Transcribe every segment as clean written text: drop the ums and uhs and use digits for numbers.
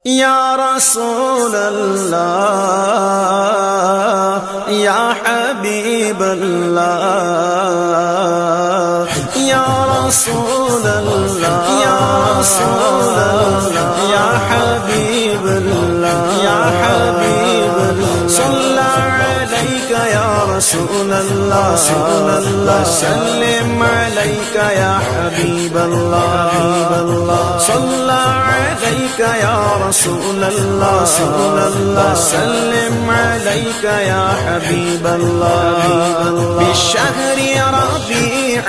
या रसूल अल्लाह या हबीब अल्लाह या रसूल अल्लाह या रसूल अल्लाह या हबीब अल्लाह या हबीब अल्लाह सल्ला अलैका या रसूल अल्लाह सल्लिम अलैका या हबीब अल्लाह सल्ला अलैका या रसूल अल्लाह सल्लिम अलैका या हबीब अल्लाह बिशहर रबीअ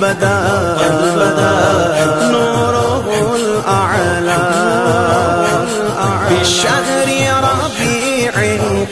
बदा नूरुल अअला बिशहर रबीअ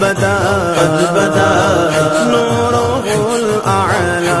बदा नूरुल अअला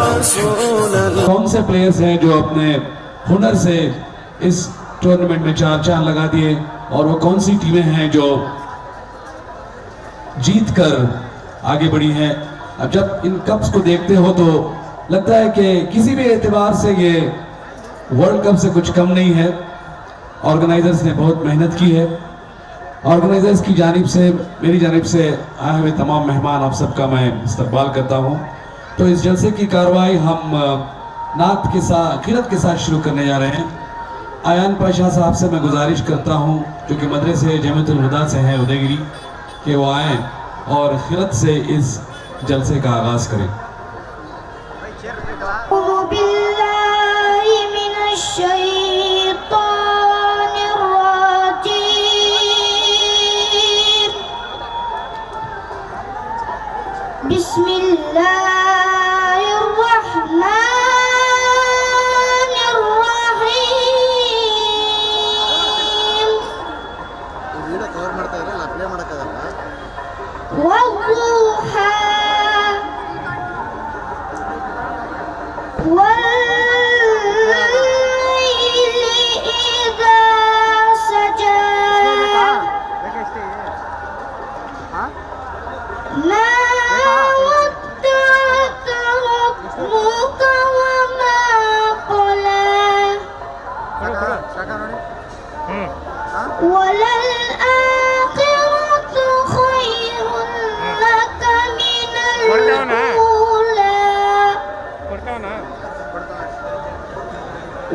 रसूल अल्लाह। कौन से प्लेयर्स हैं जो अपने हुनर से इस टूर्नामेंट में चार चांद लगा दिए और वो कौन सी टीमें हैं जो जीत कर आगे बढ़ी हैं? अब जब इन कप्स को देखते हो तो लगता है कि किसी भी एतबार से ये वर्ल्ड कप से कुछ कम नहीं है। ऑर्गेनाइजर्स ने बहुत मेहनत की है। ऑर्गेनाइजर्स की जानिब से, मेरी जानिब से आए हुए तमाम मेहमान आप सबका मैं इस्तकबाल करता हूँ। तो इस जलसे की कार्रवाई हम नात के साथ, खिरत के साथ शुरू करने जा रहे हैं। आयान पाशा साहब से मैं गुजारिश करता हूँ जो कि मदरसे जमीयतुल हुदा से हैं उदयगिरी, कि वो आएँ और खिरत से इस जलसे का आगाज़ करें।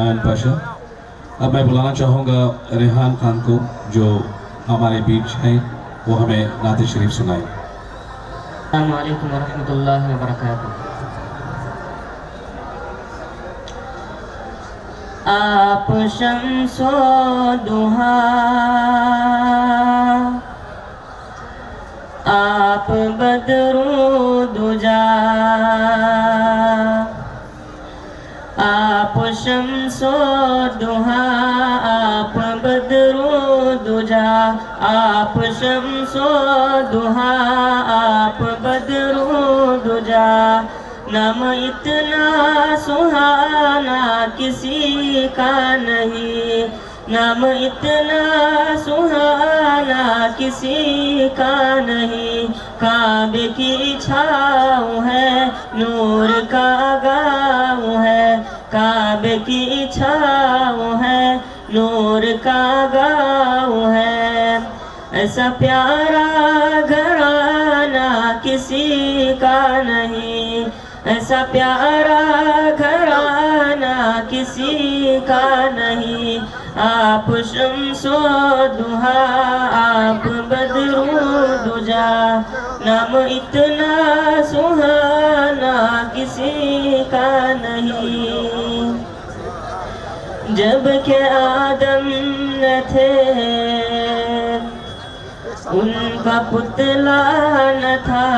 आयन पाशा। अब मैं बुलाना चाहूँगा रेहान खान को जो हमारे बीच हैं, वो हमें नाते शरीफ सुनाए। अस्सलामु अलैकुम वरहमतुल्लाहि वबरकातुहू। आप शम्सो दुहा, आप बदरो दुजा, आप शम्सो दुहा, आप बदरो दुजा, आप शम्सो दुहा, आप बदरो दुजा। नाम इतना सुहाना किसी का नहीं, नाम इतना सुहाना किसी का नहीं। काबे की छाँव है, नूर का गाँव है, काबे की छाँव है, नूर का गाँव है। ऐसा प्यारा घराना किसी का नहीं, ऐसा प्यारा घराना किसी का नहीं। आप शम्सो दुहा, आप बदरो दुजा, नाम इतना सुहाना किसी का नहीं। जब के आदम न थे उनका पुतला न था,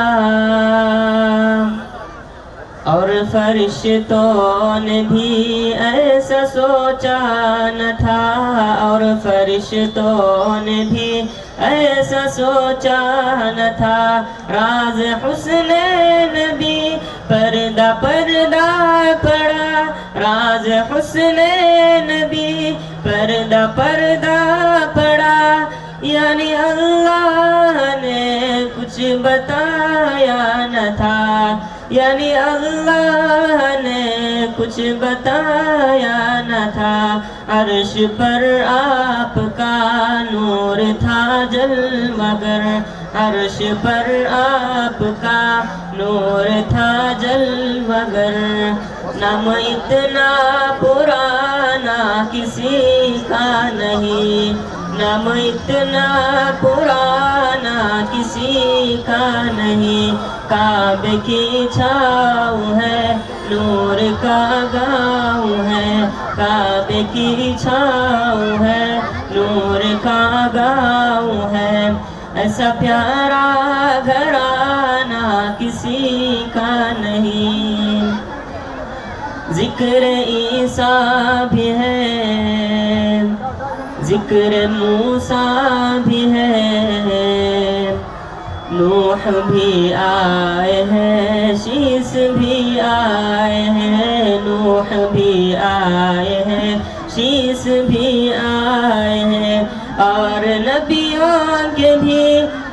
और फरिश्तों ने भी ऐसा सोचा न था, और फरिश्तों ने भी ऐसा सोचा न था। राज हुस्ने नबी पर्दा पर्दा पड़ा, राज हुस्ने नबी पर्दा पर्दा पड़ा। यानी अल्लाह ने कुछ बताया न था, यानी अल्लाह ने कुछ बताया न था। अर्श पर आपका नूर था जलमगर, अर्श पर आपका नूर था जलमगर। नाम इतना पुराना किसी का नहीं, नाम इतना पुराना किसी का नहीं। काबे की छाँव है, नूर का गाँव है, काबे की छाँव है, नूर का गाँव है। ऐसा प्यारा घराना किसी का नहीं। जिक्र ईसा भी है, जिक्र मूसा भी है, नूह भी आए हैं, शीस भी आए हैं, नूह भी आए हैं, शीस भी आए हैं। और नबियों के भी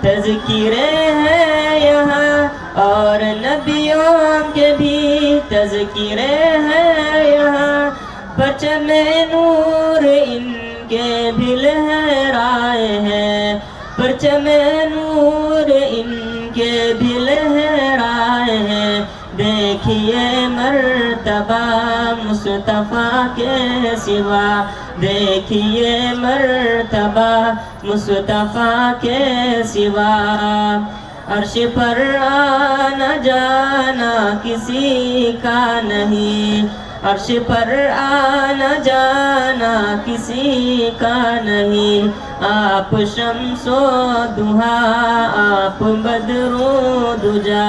तज़किरे हैं यहाँ, और नबियों के भी तज़किरे हैं यहाँ। परचमे नूर इनके भी लहराए हैं, परचमे नूर इनके भी लहराए हैं। देखिए मर्तबा मुस्तफ़ा के सिवा, देखिए मर्तबा मुस्तफ़ा के सिवा। अर्श पर आना जाना किसी का नहीं, अर्श पर आना जाना किसी का नहीं। आप शम्सो दुहा, आप बदरो दुजा,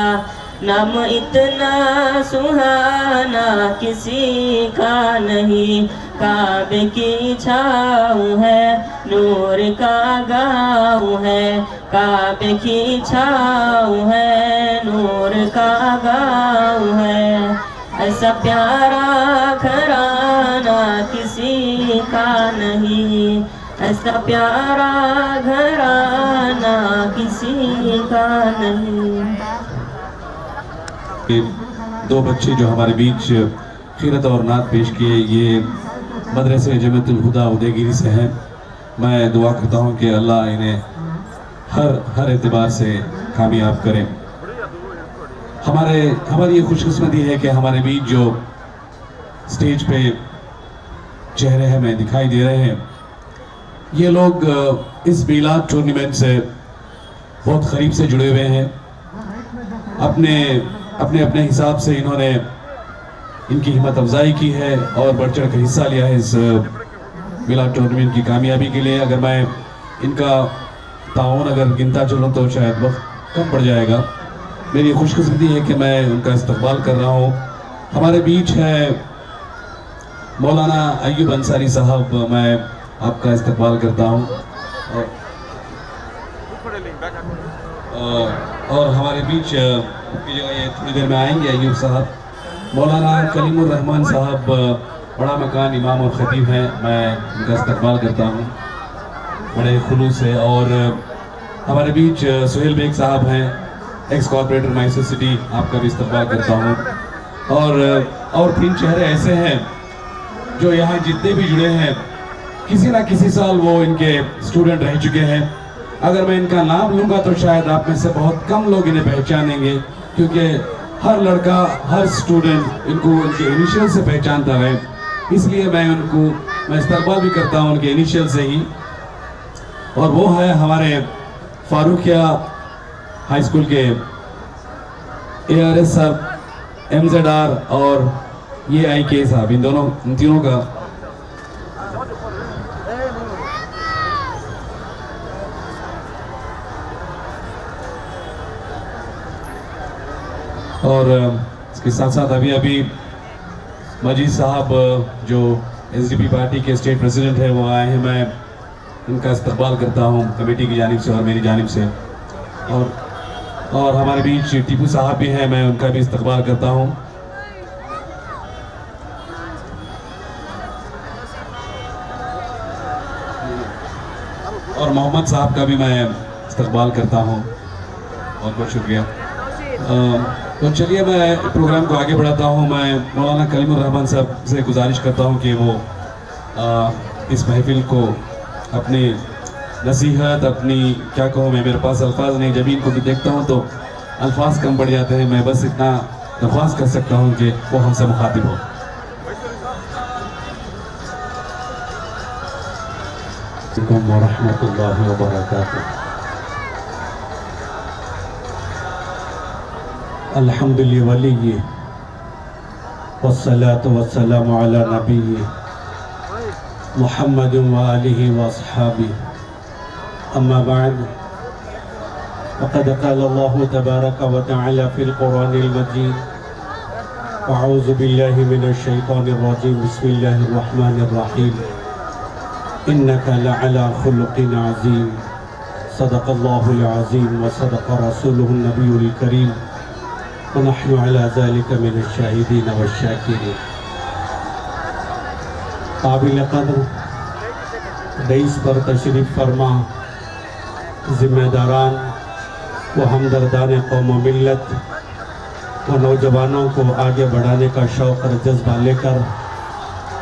नाम इतना सुहाना किसी का नहीं, काबे की छाँव है, नूर का गाँव है, काबे की छाँव है, नूर का गाँव है। ऐसा प्यारा घराना किसी का नहीं, ऐसा प्यारा घराना किसी का नहीं। दो बच्चे जो हमारे बीच खीरत और नात पेश किए, ये मदरसे जमीयतुल हुदा उदयगिरी से हैं। मैं दुआ करता हूँ कि अल्लाह इन्हें हर एतबार से कामयाब करें। हमारी ये खुशकिस्मती है कि हमारे बीच जो स्टेज पे चेहरे हमें दिखाई दे रहे हैं, ये लोग इस मिलाद टूर्नामेंट से बहुत करीब से जुड़े हुए हैं। अपने हिसाब से इन्होंने इनकी हिम्मत अफजाई की है और बढ़ चढ़ कर हिस्सा लिया है इस मिलाद टूर्नामेंट की कामयाबी के लिए। अगर मैं इनका ताउन अगर गिनता चलूँ तो शायद वक्त कम पड़ जाएगा। मेरी खुशकिस्मती है कि मैं उनका इस्तकबाल कर रहा हूँ। हमारे बीच है मौलाना अय्यूब अंसारी साहब, मैं आपका इस्तकबाल करता हूँ। और हमारे बीच की जगह ये थोड़ी देर में आएंगे अय्यूब साहब। मौलाना कलीमुर रहमान साहब बड़ा मकान इमाम और खतीब हैं, मैं उनका इस्तकबाल करता हूँ बड़े खुलूस से। और हमारे बीच सुहेल बेग साहब हैं, एक्स कॉर्पोरेटर मैसूर सिटी, आपका भी इस्तकबाल करता हूँ। और 3 चेहरे ऐसे हैं जो यहाँ जितने भी जुड़े हैं किसी ना किसी साल वो इनके स्टूडेंट रह चुके हैं। अगर मैं इनका नाम लूँगा तो शायद आप में से बहुत कम लोग इन्हें पहचानेंगे, क्योंकि हर लड़का हर स्टूडेंट इनको उनके इनिशियल से पहचानता है। इसलिए मैं इस्तकबाल भी करता हूँ उनके इनिशियल से ही। और वो है हमारे फारूकिया हाई स्कूल के ARS साहब, MZR और ये IK साहब, इन तीनों का और इसके साथ साथ अभी मजीद साहब जो SDP पार्टी के स्टेट प्रेसिडेंट है वो आए हैं। मैं इनका इस्तकबाल करता हूँ कमेटी की जानिब से और मेरी जानिब से। और हमारे बीच टीपू साहब भी हैं, मैं उनका भी इस्तकबाल करता हूँ। और मोहम्मद साहब का भी मैं इस्तकबाल करता हूँ। बहुत बहुत शुक्रिया। तो चलिए मैं प्रोग्राम को आगे बढ़ाता हूँ। मैं मौलाना कलीमुर रहमान साहब से गुजारिश करता हूँ कि वो इस महफिल को अपनी नसीहत, अपनी क्या कहूँ मैं, मेरे पास अल्फाज नहीं, जब इनको भी देखता हूँ तो अल्फाज कम पड़ जाते हैं। मैं बस इतना दरख्वास्त कर सकता हूँ कि वो हमसे मुखातिब हो। वरहमतुल्लाहि वबरकातुहू। अल्हम्दुलिल्लाह वली वस्सलातु वस्सलामु अला नबी मुहम्मद व आलिहि व अस्हाबी अम्मा बाद। फ़क़द क़ाल अल्लाहु तबारक व तआला फ़िल क़ुरानिल मजीद अऊज़ु बिल्लाहि मिनश शैतानिर रजीम बिस्मिल्लाहिर रहमानिर रहीम इन्नका लअला खुलुक़िन अज़ीम सदक़ल्लाहुल अज़ीम व सदक़ रसूलुहुन नबियुल करीम व नहनु अला ज़ालिका मिनश शाहिदीन व शाकिरीन। काबिल क़द्र रईस पर तशरीफ़ फरमा ज़िम्मेदारान व हमदर्दान कौम मिल्लत व नौजवानों को आगे बढ़ाने का शौक़ और जज्बा लेकर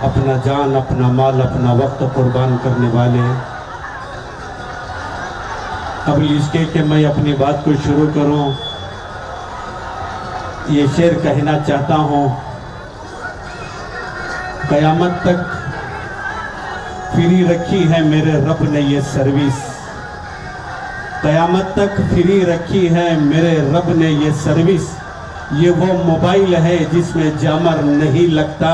अपना जान, अपना माल, अपना वक्त कुर्बान करने वाले। अब इसके कि मैं अपनी बात को शुरू करूं, ये शेर कहना चाहता हूं। क़यामत तक फ्री रखी है मेरे रब ने ये सर्विस, क़यामत तक फ्री रखी है मेरे रब ने ये सर्विस। ये वो मोबाइल है जिसमें जामर नहीं लगता।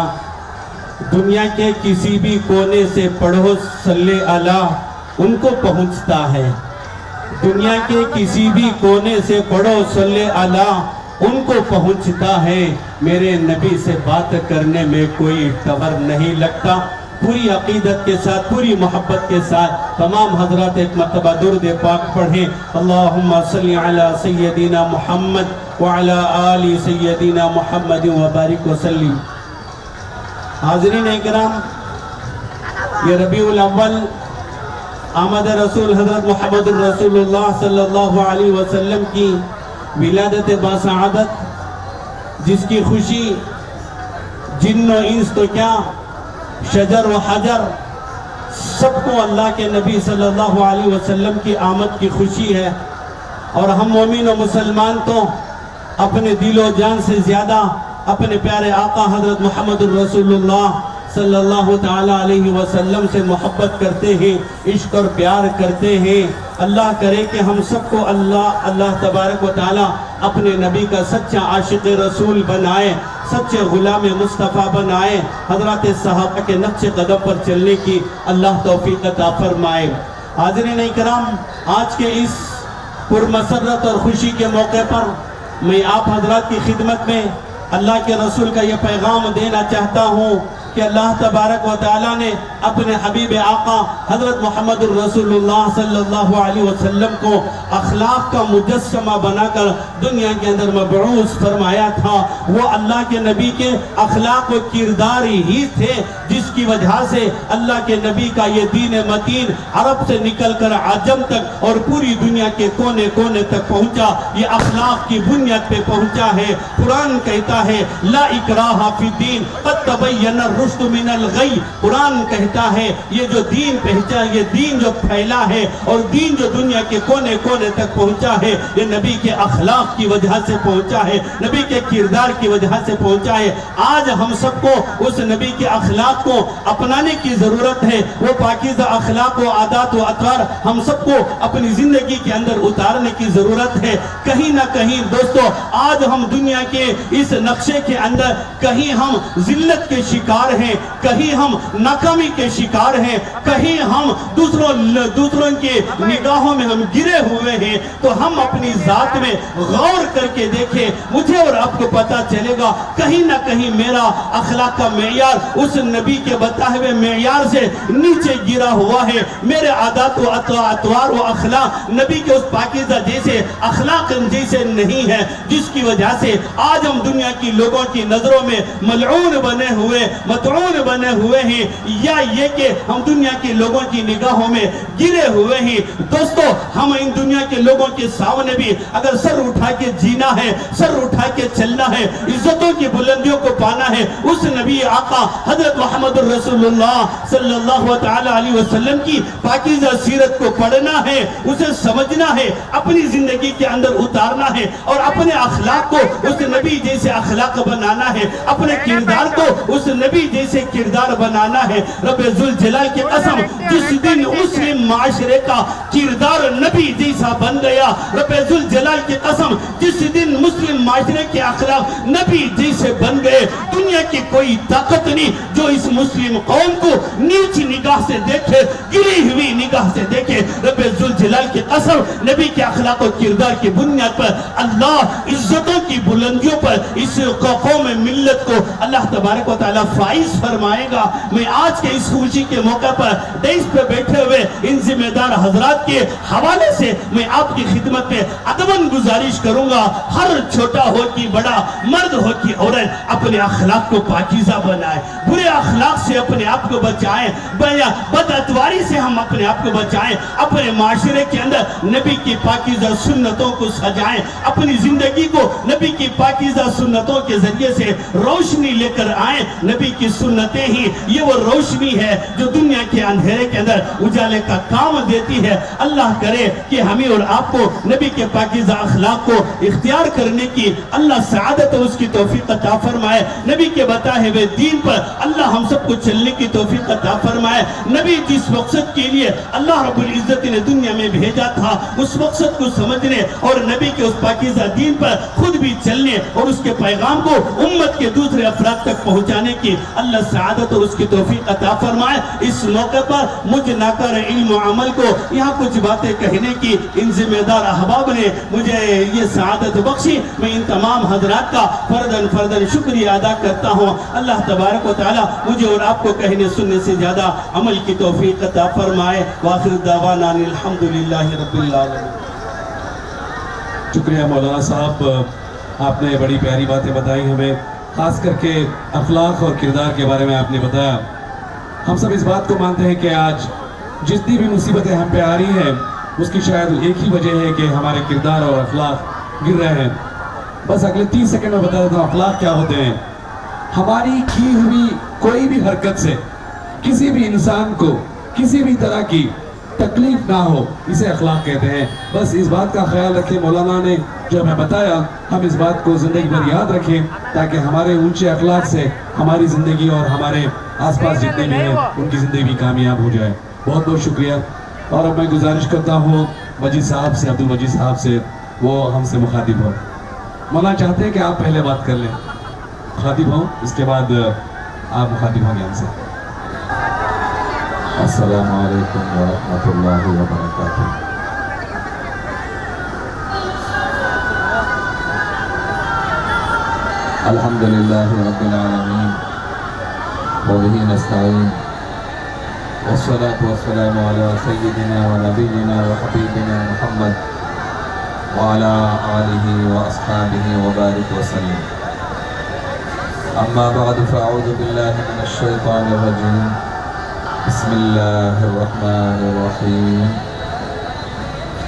दुनिया के किसी भी कोने से पढ़ो सल्ले अला, उनको पहुंचता है। दुनिया के किसी भी कोने से पढ़ो सल्ले अला, उनको पहुंचता है। मेरे नबी से बात करने में कोई टवर नहीं लगता। पूरी अकीदत के साथ, पूरी मोहब्बत के साथ तमाम हजरात एक मरतबा दुरूद पाक पढ़ें। अल्लाहुम्मा सल्ली अला सय्यदिना मुहम्मद व अला आलि सय्यदिना मुहम्मद व बारिक व सल्लिम। हाज़रीन इकराम, ये रबीउल अव्वल आमद रसूल हज़रत मोहम्मद रसूलुल्लाह सल्लल्लाहु अलैहि वसल्लम की विलादत बासआदत, जिसकी खुशी जिन्नो इंस तो क्या, शजर व हजर सबको अल्लाह के नबी सल्लल्लाहु अलैहि वसल्लम की आमद की खुशी है। और हम मोमिन और मुसलमान तो अपने दिलो जान से ज़्यादा अपने प्यारे आका हज़रत मोहम्मद रसूलुल्लाह सल्लल्लाहु ताला अलैहि वसल्लम से मोहब्बत करते हैं, इश्क और प्यार करते हैं। अल्लाह करे कि हम सबको अल्लाह तबारक व ताला अपने नबी का सच्चा आशिक़ रसूल बनाए, सच्चे गुलाम मुस्तफ़ा बनाए, हज़रत सहाबा के नक्शे कदम पर चलने की अल्लाह तौफीक अता फरमाए। हाज़रीन इकराम, आज के इस पुरमसरत और खुशी के मौके पर मैं आप हज़रात की खिदमत में अल्लाह के रसूल का ये पैगाम देना चाहता हूँ कि अल्लाह तबारक व तआला ने अपने हबीब आका हज़रत मोहम्मद रसूलुल्लाह सल्लल्लाहु अलैहि वसल्लम को अखलाक का मुजस्समा बनाकर दुनिया के अंदर मबऊस फरमाया था। वो अल्लाह के नबी के अखलाक व किरदार ही थे जिसकी वजह से अल्लाह के नबी का ये दीन मतीन अरब से निकल कर आजम तक और पूरी दुनिया के कोने कोने तक पहुँचा। ये अखलाक की बुनियाद पे पहुँचा है। कुरान कहता है ला इकराहा फिद्दीन क़द तबय्यना रुश्द मिनल गय। कुरान कहता है ये जो दीन पहुंचा, ये दीन जो फैला है और दीन जो दुनिया के कोने कोने तक पहुंचा है, ये नबी के अखलाक की वजह से पहुंचा है, नबी के किरदार की वजह से पहुंचा है। आज हम सबको उस नबी के अखलाक को अपनाने की जरूरत है। वो पाकीज़ा अखलाक व आदात व अतवार हम सबको अपनी जिंदगी के अंदर उतारने की जरूरत है। कहीं ना कहीं दोस्तों, आज हम दुनिया के इस नक्शे के अंदर कहीं हम जिल्लत के शिकार हैं, कहीं हम नाकामी के शिकार हैं, कहीं हम दूसरों के निगाहों में हम गिरे हुए हैं। तो हम अपनी जात में गौर करके देखें, मुझे और आपको पता चलेगा कहीं ना कहीं मेरा अखलाक का मेयार उस नबी के बताए हुए मेयार से नीचे गिरा हुआ है। मेरे आदात व अतवार व अखलाक नबी के उस पाकीज़ा जैसे अखलाक जैसे नहीं है, जिसकी वजह से आज हम दुनिया की लोगों की नजरों में मलऊन बने हुए, मतऊन बने हुए हैं, या ये कि हम दुनिया के लोगों की निगाहों में गिरे हुए हैं। दोस्तों, हम इन दुनिया के लोगों के सामने भी अगर सर उठा के जीना है, सर उठा के चलना है, इज्जतों की बुलंदियों को पाना है, उस नबी आका हजरत मोहम्मद रसूलुल्लाह सल्लल्लाहु ताला अलैहि वसल्लम की पाकीज़ा सीरत को पढ़ना है, उसे समझना है, अपनी जिंदगी के अंदर उतारना है और अपने अखलाक को उस नबी जैसे अखलाक बनाना है, अपने किरदार को उस नबी जैसे किरदार बनाना है। रब्बे जुल जलाल की कसम, जिस दिन मुस्लिम माशरे का किरदार नबी जैसा बन गया, रब्बे जुल जलाल की कसम, जिस दिन मुस्लिम माशरे के अखलाक नबी जैसे बन गए, दुनिया की कोई ताकत नहीं जो इस मुस्लिम कौम को नीच निगाह से देखे, गिरी हुई निगाह से देखे। रब्बे जुल जलाल की कसम, नबी के अखलाक और किरदार की बुनियाद पर अल्लाह इज्जतों की बुलंदियों पर इस कौम मिल्लत को अल्लाह तबारक व तआला फाइज फरमाएगा। मैं आज के इस खुशी के मौके पर देश पे बैठे हुए इन जिम्मेदार हजरात के हवाले से मैं आपकी खिदमत में अदबन गुजारिश करूंगा, हर छोटा हो कि बड़ा, मर्द हो कि औरत, अपने अखलाक को पाकीज़ा बनाए, बुरे अखलाक से अपने आप को बचाएं, बदअतवारी से हम अपने आप को बचाएं, अपने माशरे के अंदर नबी की पाकीज़ा सुन्नतों को सजाएं, अपनी जिंदगी को नबी की पाकीज़ा सुन्नतों के जरिए से रोशनी लेकर आए। नबी की सुन्नतें ही ये वो रोशनी है जो दुनिया के अंधेरे के अंदर उजाले का काम देती है। अल्लाह करे कि हमें और आपको नबी के पाकीज़ा अखलाक को इख्तियार करने की अल्लाह सआदत उसकी तौफीक अता फरमाए। नबी के बताए हुए दीन पर अल्लाह हम सबको चलने की तौफीक अता फरमाए। नबी जिस मकसद के लिए अल्लाह रब्बुल इज्जत ने दुनिया दुनिया में भेजा था, उस मकसद को समझने और नबी के उस पाकीज़ा दीन पर खुद भी चलने और उसके पैगाम को उम्मत के दूसरे अफराद तक पहुंचाने की अल्लाह सआदत और उसकी तौफीक अता फरमाए। इस मौके पर मुझ नाकर इल्म अमल को यहाँ कुछ बातें कहने की इन जिम्मेदार अहबाब ने मुझे ये सआदत बख्शी। मैं इन तमाम हजरात का फर्दन फर्दन शुक्रिया अदा करता हूँ। अल्लाह तबारक व तआला मुझे और आपको कहने सुनने से ज़्यादा अमल की तौफीक अता फरमाए। वाखिर दावाना अल्हम्दुलिल्लाहि रब्बिल आलमीन। शुक्रिया मौलाना साहब, आपने बड़ी प्यारी बातें बताई हमें, ख़ास करके अखलाक और किरदार के बारे में आपने बताया। हम सब इस बात को मानते हैं कि आज जितनी भी मुसीबतें हम पे आ रही हैं उसकी शायद एक ही वजह है कि हमारे किरदार और अखलाक गिर रहे हैं। बस अगले 30 सेकंड में बता देता हूँ अखलाक क्या होते हैं। हमारी की हुई कोई भी हरकत से किसी भी इंसान को किसी भी तरह की तकलीफ ना हो, इसे अखलाक कहते हैं। बस इस बात का ख्याल रखें, मौलाना ने जो हमें बताया हम इस बात को ज़िंदगी भर याद रखें ताकि हमारे ऊंचे अखलाक से हमारी ज़िंदगी और हमारे आसपास जितने भी हैं उनकी ज़िंदगी भी कामयाब हो जाए। बहुत बहुत शुक्रिया। और अब मैं गुजारिश करता हूँ मजीद साहब से, अब्दुल मजीद साहब से, वो हमसे मुखातिब हो। मौलाना चाहते हैं कि आप पहले बात कर लें, मुखातिब हों, इसके बाद आप मुखातिब होंगे हमसे। अस्सलामु अलैकुम व रहमतुल्लाहि व बरकातुहू। अल्हम्दुलिल्लाहि रब्बिल आलमीन व बिही नस्तईन वस्सलातु वस्सलामु अला सय्यिदिना व नबिय्यिना व हबीबिना मुहम्मद व अला आलिहि व अस्हाबिहि व बारिक व सल्लिम। अम्मा बअद फअऊज़ु बिल्लाहि मिनश शैतानिर रजीम। बिस्मिल्लाहिर्रहमानिर्रहीम।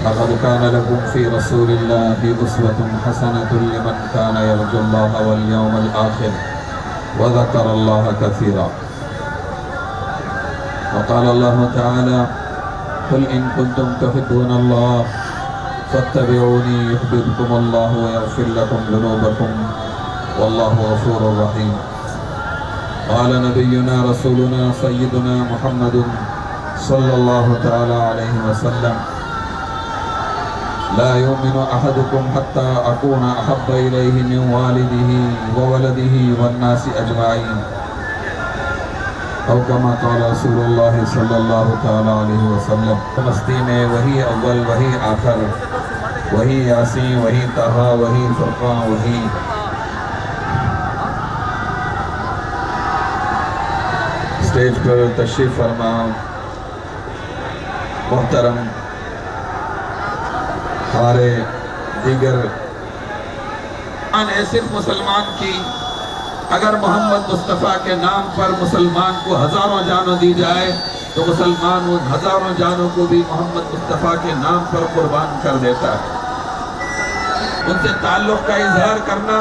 लक़द कान लकुम फ़ी रसूलिल्लाहि उस्वतुन हसनतुन लिमन कान यर्जुल्लाह वल यौमल आखिर व ज़करल्लाह कसीरा। वक़ाल अल्लाहु तआला कुल इन कुंतुम तुहिब्बूनल्लाह फत्तबिऊनी युहब्बिबकुमुल्लाहु व यग़फिर लकुम ज़ुनूबकुम वल्लाहु गफ़ूरुर रहीम। क़ाल नबियुना रसूलुना सय्यिदुना मुहम्मदुन सल्लल्लाहु तआला अलैहि वसल्लम ला युमिनु अहदुकुम हत्ता अकूना अहब्बा इलैहि मिन वालिदिही व वलदिही वन्नासि अजमाइन। औ कमा क़ाल रसूलुल्लाह सल्लल्लाहु तआला अलैहि वसल्लम। मस्ती में वही अव्वल वही आखिर, वही यासीन वही तहा वही फुरक़ान वही। स्टेज पर तशरीफ फरमा मोहतरम हमारे दीगर सिर्फ मुसलमान की, अगर मोहम्मद मुस्तफ़ा के नाम पर मुसलमान को हज़ारों जानों दी जाए तो मुसलमान उन हज़ारों जानों को भी मोहम्मद मुस्तफ़ा के नाम पर कुर्बान कर देता है। उनसे ताल्लुक़ का इजहार करना,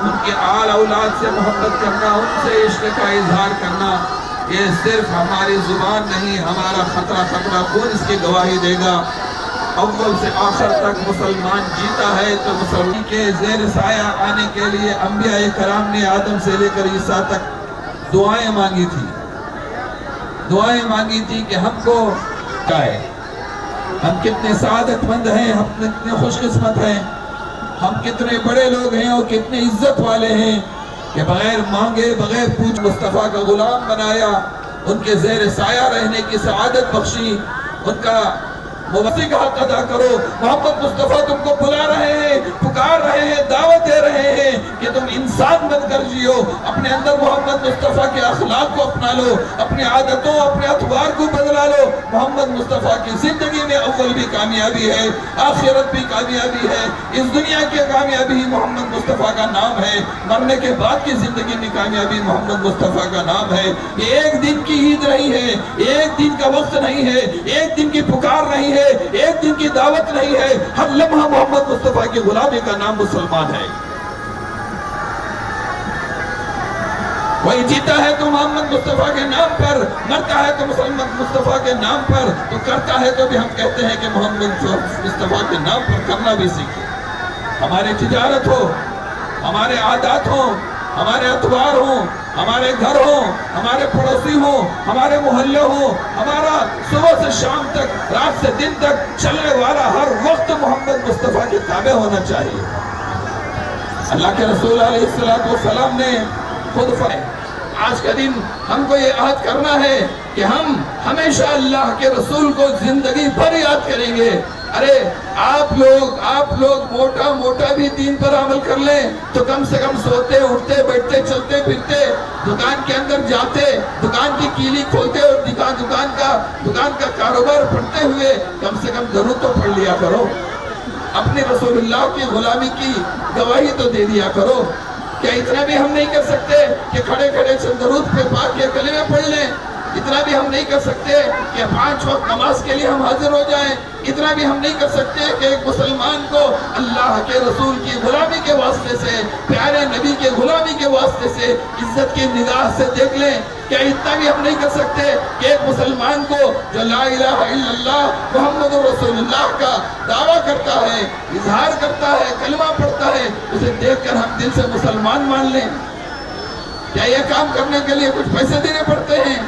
उनके आल औलाद से मोहब्बत करना, उनसे इश्क का इजहार करना, ये सिर्फ हमारी जुबान नहीं, हमारा खतरा खतरा खून इसकी गवाही देगा। अव्वल से आखिर तक मुसलमान जीता है तो मुसलमान के ज़ेर साया आने के लिए अंबिया कराम ने आदम से लेकर ईसा तक दुआएं मांगी थी, दुआएं मांगी थी कि हमको चाहे हम कितने सादतमंद हैं, हम कितने खुशकिस्मत हैं, हम कितने बड़े लोग हैं और कितने इज्जत वाले हैं कि बगैर मांगे बगैर पूछ मुस्तफ़ा का गुलाम बनाया, उनके ज़ेर साया रहने की सआदत बख्शी, उनका मुवस्सी का हक अदा करो। मोहम्मद मुस्तफ़ा तुमको बुला रहे हैं, पुकार रहे हैं, दावत दे रहे हैं कि तुम इंसान बनकर जियो, अपने अंदर मोहम्मद मुस्तफ़ा के अखलाक को अपना लो, अपनी आदतों अपने अतवार को बदला लो। मोहम्मद मुस्तफ़ा की ज़िंदगी में अव्वल भी कामयाबी है, आखिरत भी कामयाबी है, इस दुनिया की कामयाबी ही मोहम्मद मुस्तफ़ा का नाम है, मरने के बाद की ज़िंदगी में कामयाबी मोहम्मद मुस्तफ़ा का नाम है। ये एक दिन की ईद नहीं है, एक दिन का वक्त नहीं है, एक दिन की पुकार नहीं है, एक दिन की दावत नहीं है, हर लम्हा मोहम्मद मुस्तफ़ा की गुलामी का नाम मुसलमान है। वही जीता है तो मोहम्मद मुस्तफ़ा के नाम पर, मरता है तो मोहम्मद मुस्तफ़ा के नाम पर, तो करता है तो भी हम कहते हैं कि मोहम्मद मुस्तफ़ा के नाम पर करना भी सीखे। हमारी तिजारत हो, हमारे आदात हो, हमारे अतवार हो, हमारे घर हो, हमारे पड़ोसी हो, हमारे मोहल्ले हो, हमारा सुबह से शाम तक, रात से दिन तक चलने वाला हर वक्त मोहम्मद मुस्तफ़ा के ताबे होना चाहिए। अल्लाह के रसूल अलैहिस्सलाम ने खुद फरमाया, आज का दिन हमको ये याद करना है कि हम हमेशा अल्लाह के रसूल को जिंदगी भर याद करेंगे। अरे आप लोग मोटा भी दीन पर अमल कर लें तो कम से कम सोते उठते बैठते चलते फिरते दुकान के अंदर जाते, दुकान की कीली खोलते और दुकान का कारोबार पढ़ते हुए कम से कम दरूद तो पढ़ लिया करो। अपने रसूलुल्लाह की गुलामी की गवाही तो दे दिया करो। क्या इतना भी हम नहीं कर सकते कि खड़े खड़े दरूद पे पाक के कलमे पढ़ लें? इतना भी हम नहीं कर सकते कि 5 वक्त नमाज के लिए हम हाजिर हो जाएं? इतना भी हम नहीं कर सकते कि एक मुसलमान को अल्लाह के रसूल की गुलामी के वास्ते से, प्यारे नबी के गुलामी के वास्ते से इज्जत की निगाह से देख लें? क्या इतना भी हम नहीं कर सकते कि एक मुसलमान को जो ला इलाहा इल्लल्लाह मुहम्मद रसूलुल्लाह का दावा करता है, इजहार करता है, कलमा पढ़ता है, उसे देखकर हम दिल से मुसलमान मान लें? क्या यह काम करने के लिए कुछ पैसे देने पड़ते हैं?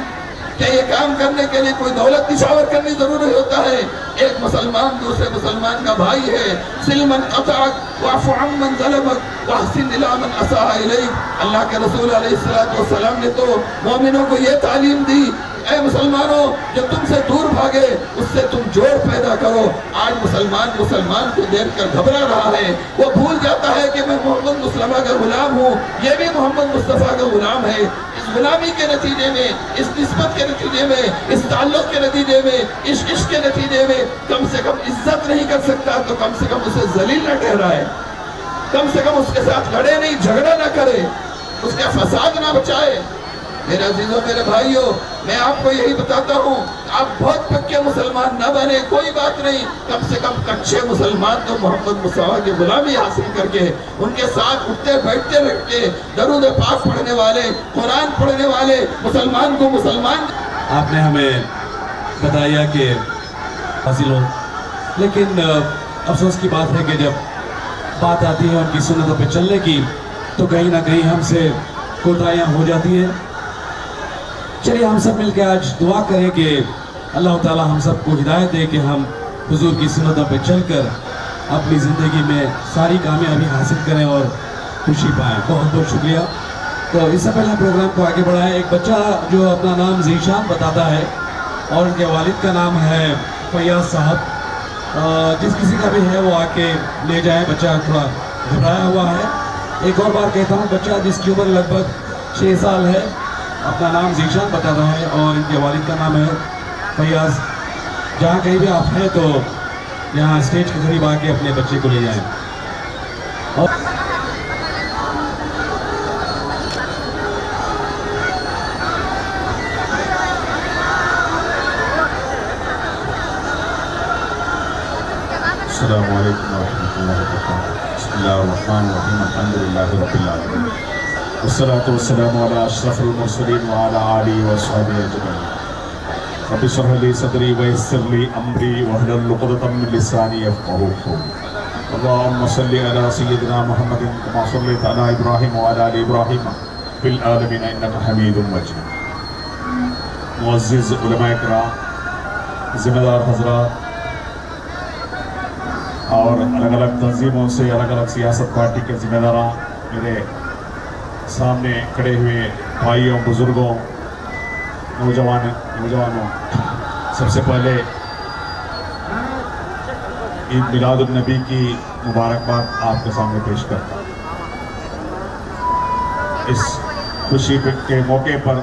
क्या ये काम करने के लिए कोई दौलत निशावर करनी जरूरी होता है? एक मुसलमान दूसरे मुसलमान का भाई है। सिलमन अताक वाफ़ु अम्मन ज़लमक वहसिन इला मन असा इलैक। अल्लाह के रसूल अलैहिस्सलाम ने तो मोमिनों को ये तालीम दी, ऐ मुसलमानों, जो तुमसे दूर भागे उससे तुम जोड़ पैदा करो। आज मुसलमान को देखकर घबरा रहा है, वो भूल जाता है कि मैं मोहम्मद मुस्तफ़ा का गुलाम हूँ, ये भी मोहम्मद मुस्तफ़ा का गुलाम है। इस गुलामी के नतीजे में, इस निस्बत के नतीजे में, इस ताल्लुक़ के नतीजे में, इस इश्क़ के नतीजे में कम से कम इज्जत नहीं कर सकता तो कम से कम उसे जलील न ठहराए, कम से कम उसके साथ लड़े नहीं, झगड़ा न करे, उसका फसाद ना बचाए। मेरे अजीजों, मेरे भाइयों, मैं आपको यही बताता हूँ, आप बहुत पक्के मुसलमान न बने, कोई बात नहीं, कम से कम कच्चे मुसलमान तो मोहम्मद मुस्तफ़ा की गुलामी हासिल करके उनके साथ उठते बैठते रह के दरूद पाक पढ़ने वाले, कुरान पढ़ने वाले मुसलमान को मुसलमान। आपने हमें बताया कि हासिल हो, लेकिन अफसोस की बात है कि जब बात आती है उनकी सुन्नतों पे चलने की तो कहीं ना कहीं हमसे कोताहियाँ हो जाती हैं। चलिए हम सब मिलकर आज दुआ करें कि अल्लाह ताला हम सबको हिदायत दे कि हम हुजूर की सुन्नतों पे चलकर अपनी ज़िंदगी में सारी कामयाबी हासिल करें और खुशी पाएं। बहुत बहुत शुक्रिया। तो इससे पहले प्रोग्राम को आगे बढ़ाएं। एक बच्चा जो अपना नाम ज़ीशान बताता है और उनके वालिद का नाम है फैयाज साहब, जिस किसी का भी है वो आके ले जाए। बच्चा थोड़ा घबराया हुआ है। एक और बार कहता हूँ, बच्चा जिसकी उम्र लगभग 6 साल है, अपना नाम ज़ीशान बता रहा है और इनके वालिद का नाम है फैयाज। जहाँ कहीं भी आप हैं तो यहाँ स्टेज के करीब आके अपने बच्चे को ले जाएं। और अस्सलामु अलैकुम वरहमतुल्लाहि वबरकातुहू। बिस्मिल्लाहिर्रहमानिर्रहीम। अल्हम्दुलिल्लाहि रब्बिल आलमीन। वस्सलातु वस्सलामु अला अशरफिल मुरसलीन व अला आलिहि व अस्हाबिहि अजमईन। रब्बि इश्रह ली सदरी व यस्सिर ली अमरी वहलुल उक़दतम मिन लिसानी यफ़क़हू क़ौली। अल्लाहुम्मा सल्लि अला सय्यिदिना मुहम्मदिन कमा सल्लैता अला इब्राहीम व अला आलि इब्राहीम फिल आलमीन इन्नका हमीदुम मजीद। मुअज़्ज़िज़ उलमाए किराम, ज़िम्मेदार हज़रात और अलग अलग तंजीमों से, अलग अलग सियासत पार्टी के ज़िम्मेदारान, मेरे सामने खड़े हुए भाइयों, बुज़ुर्गों, नौजवानों, सबसे पहले ईद मिलादुन नबी की मुबारकबाद आपके सामने पेश करता हूँ। इस खुशी के मौके पर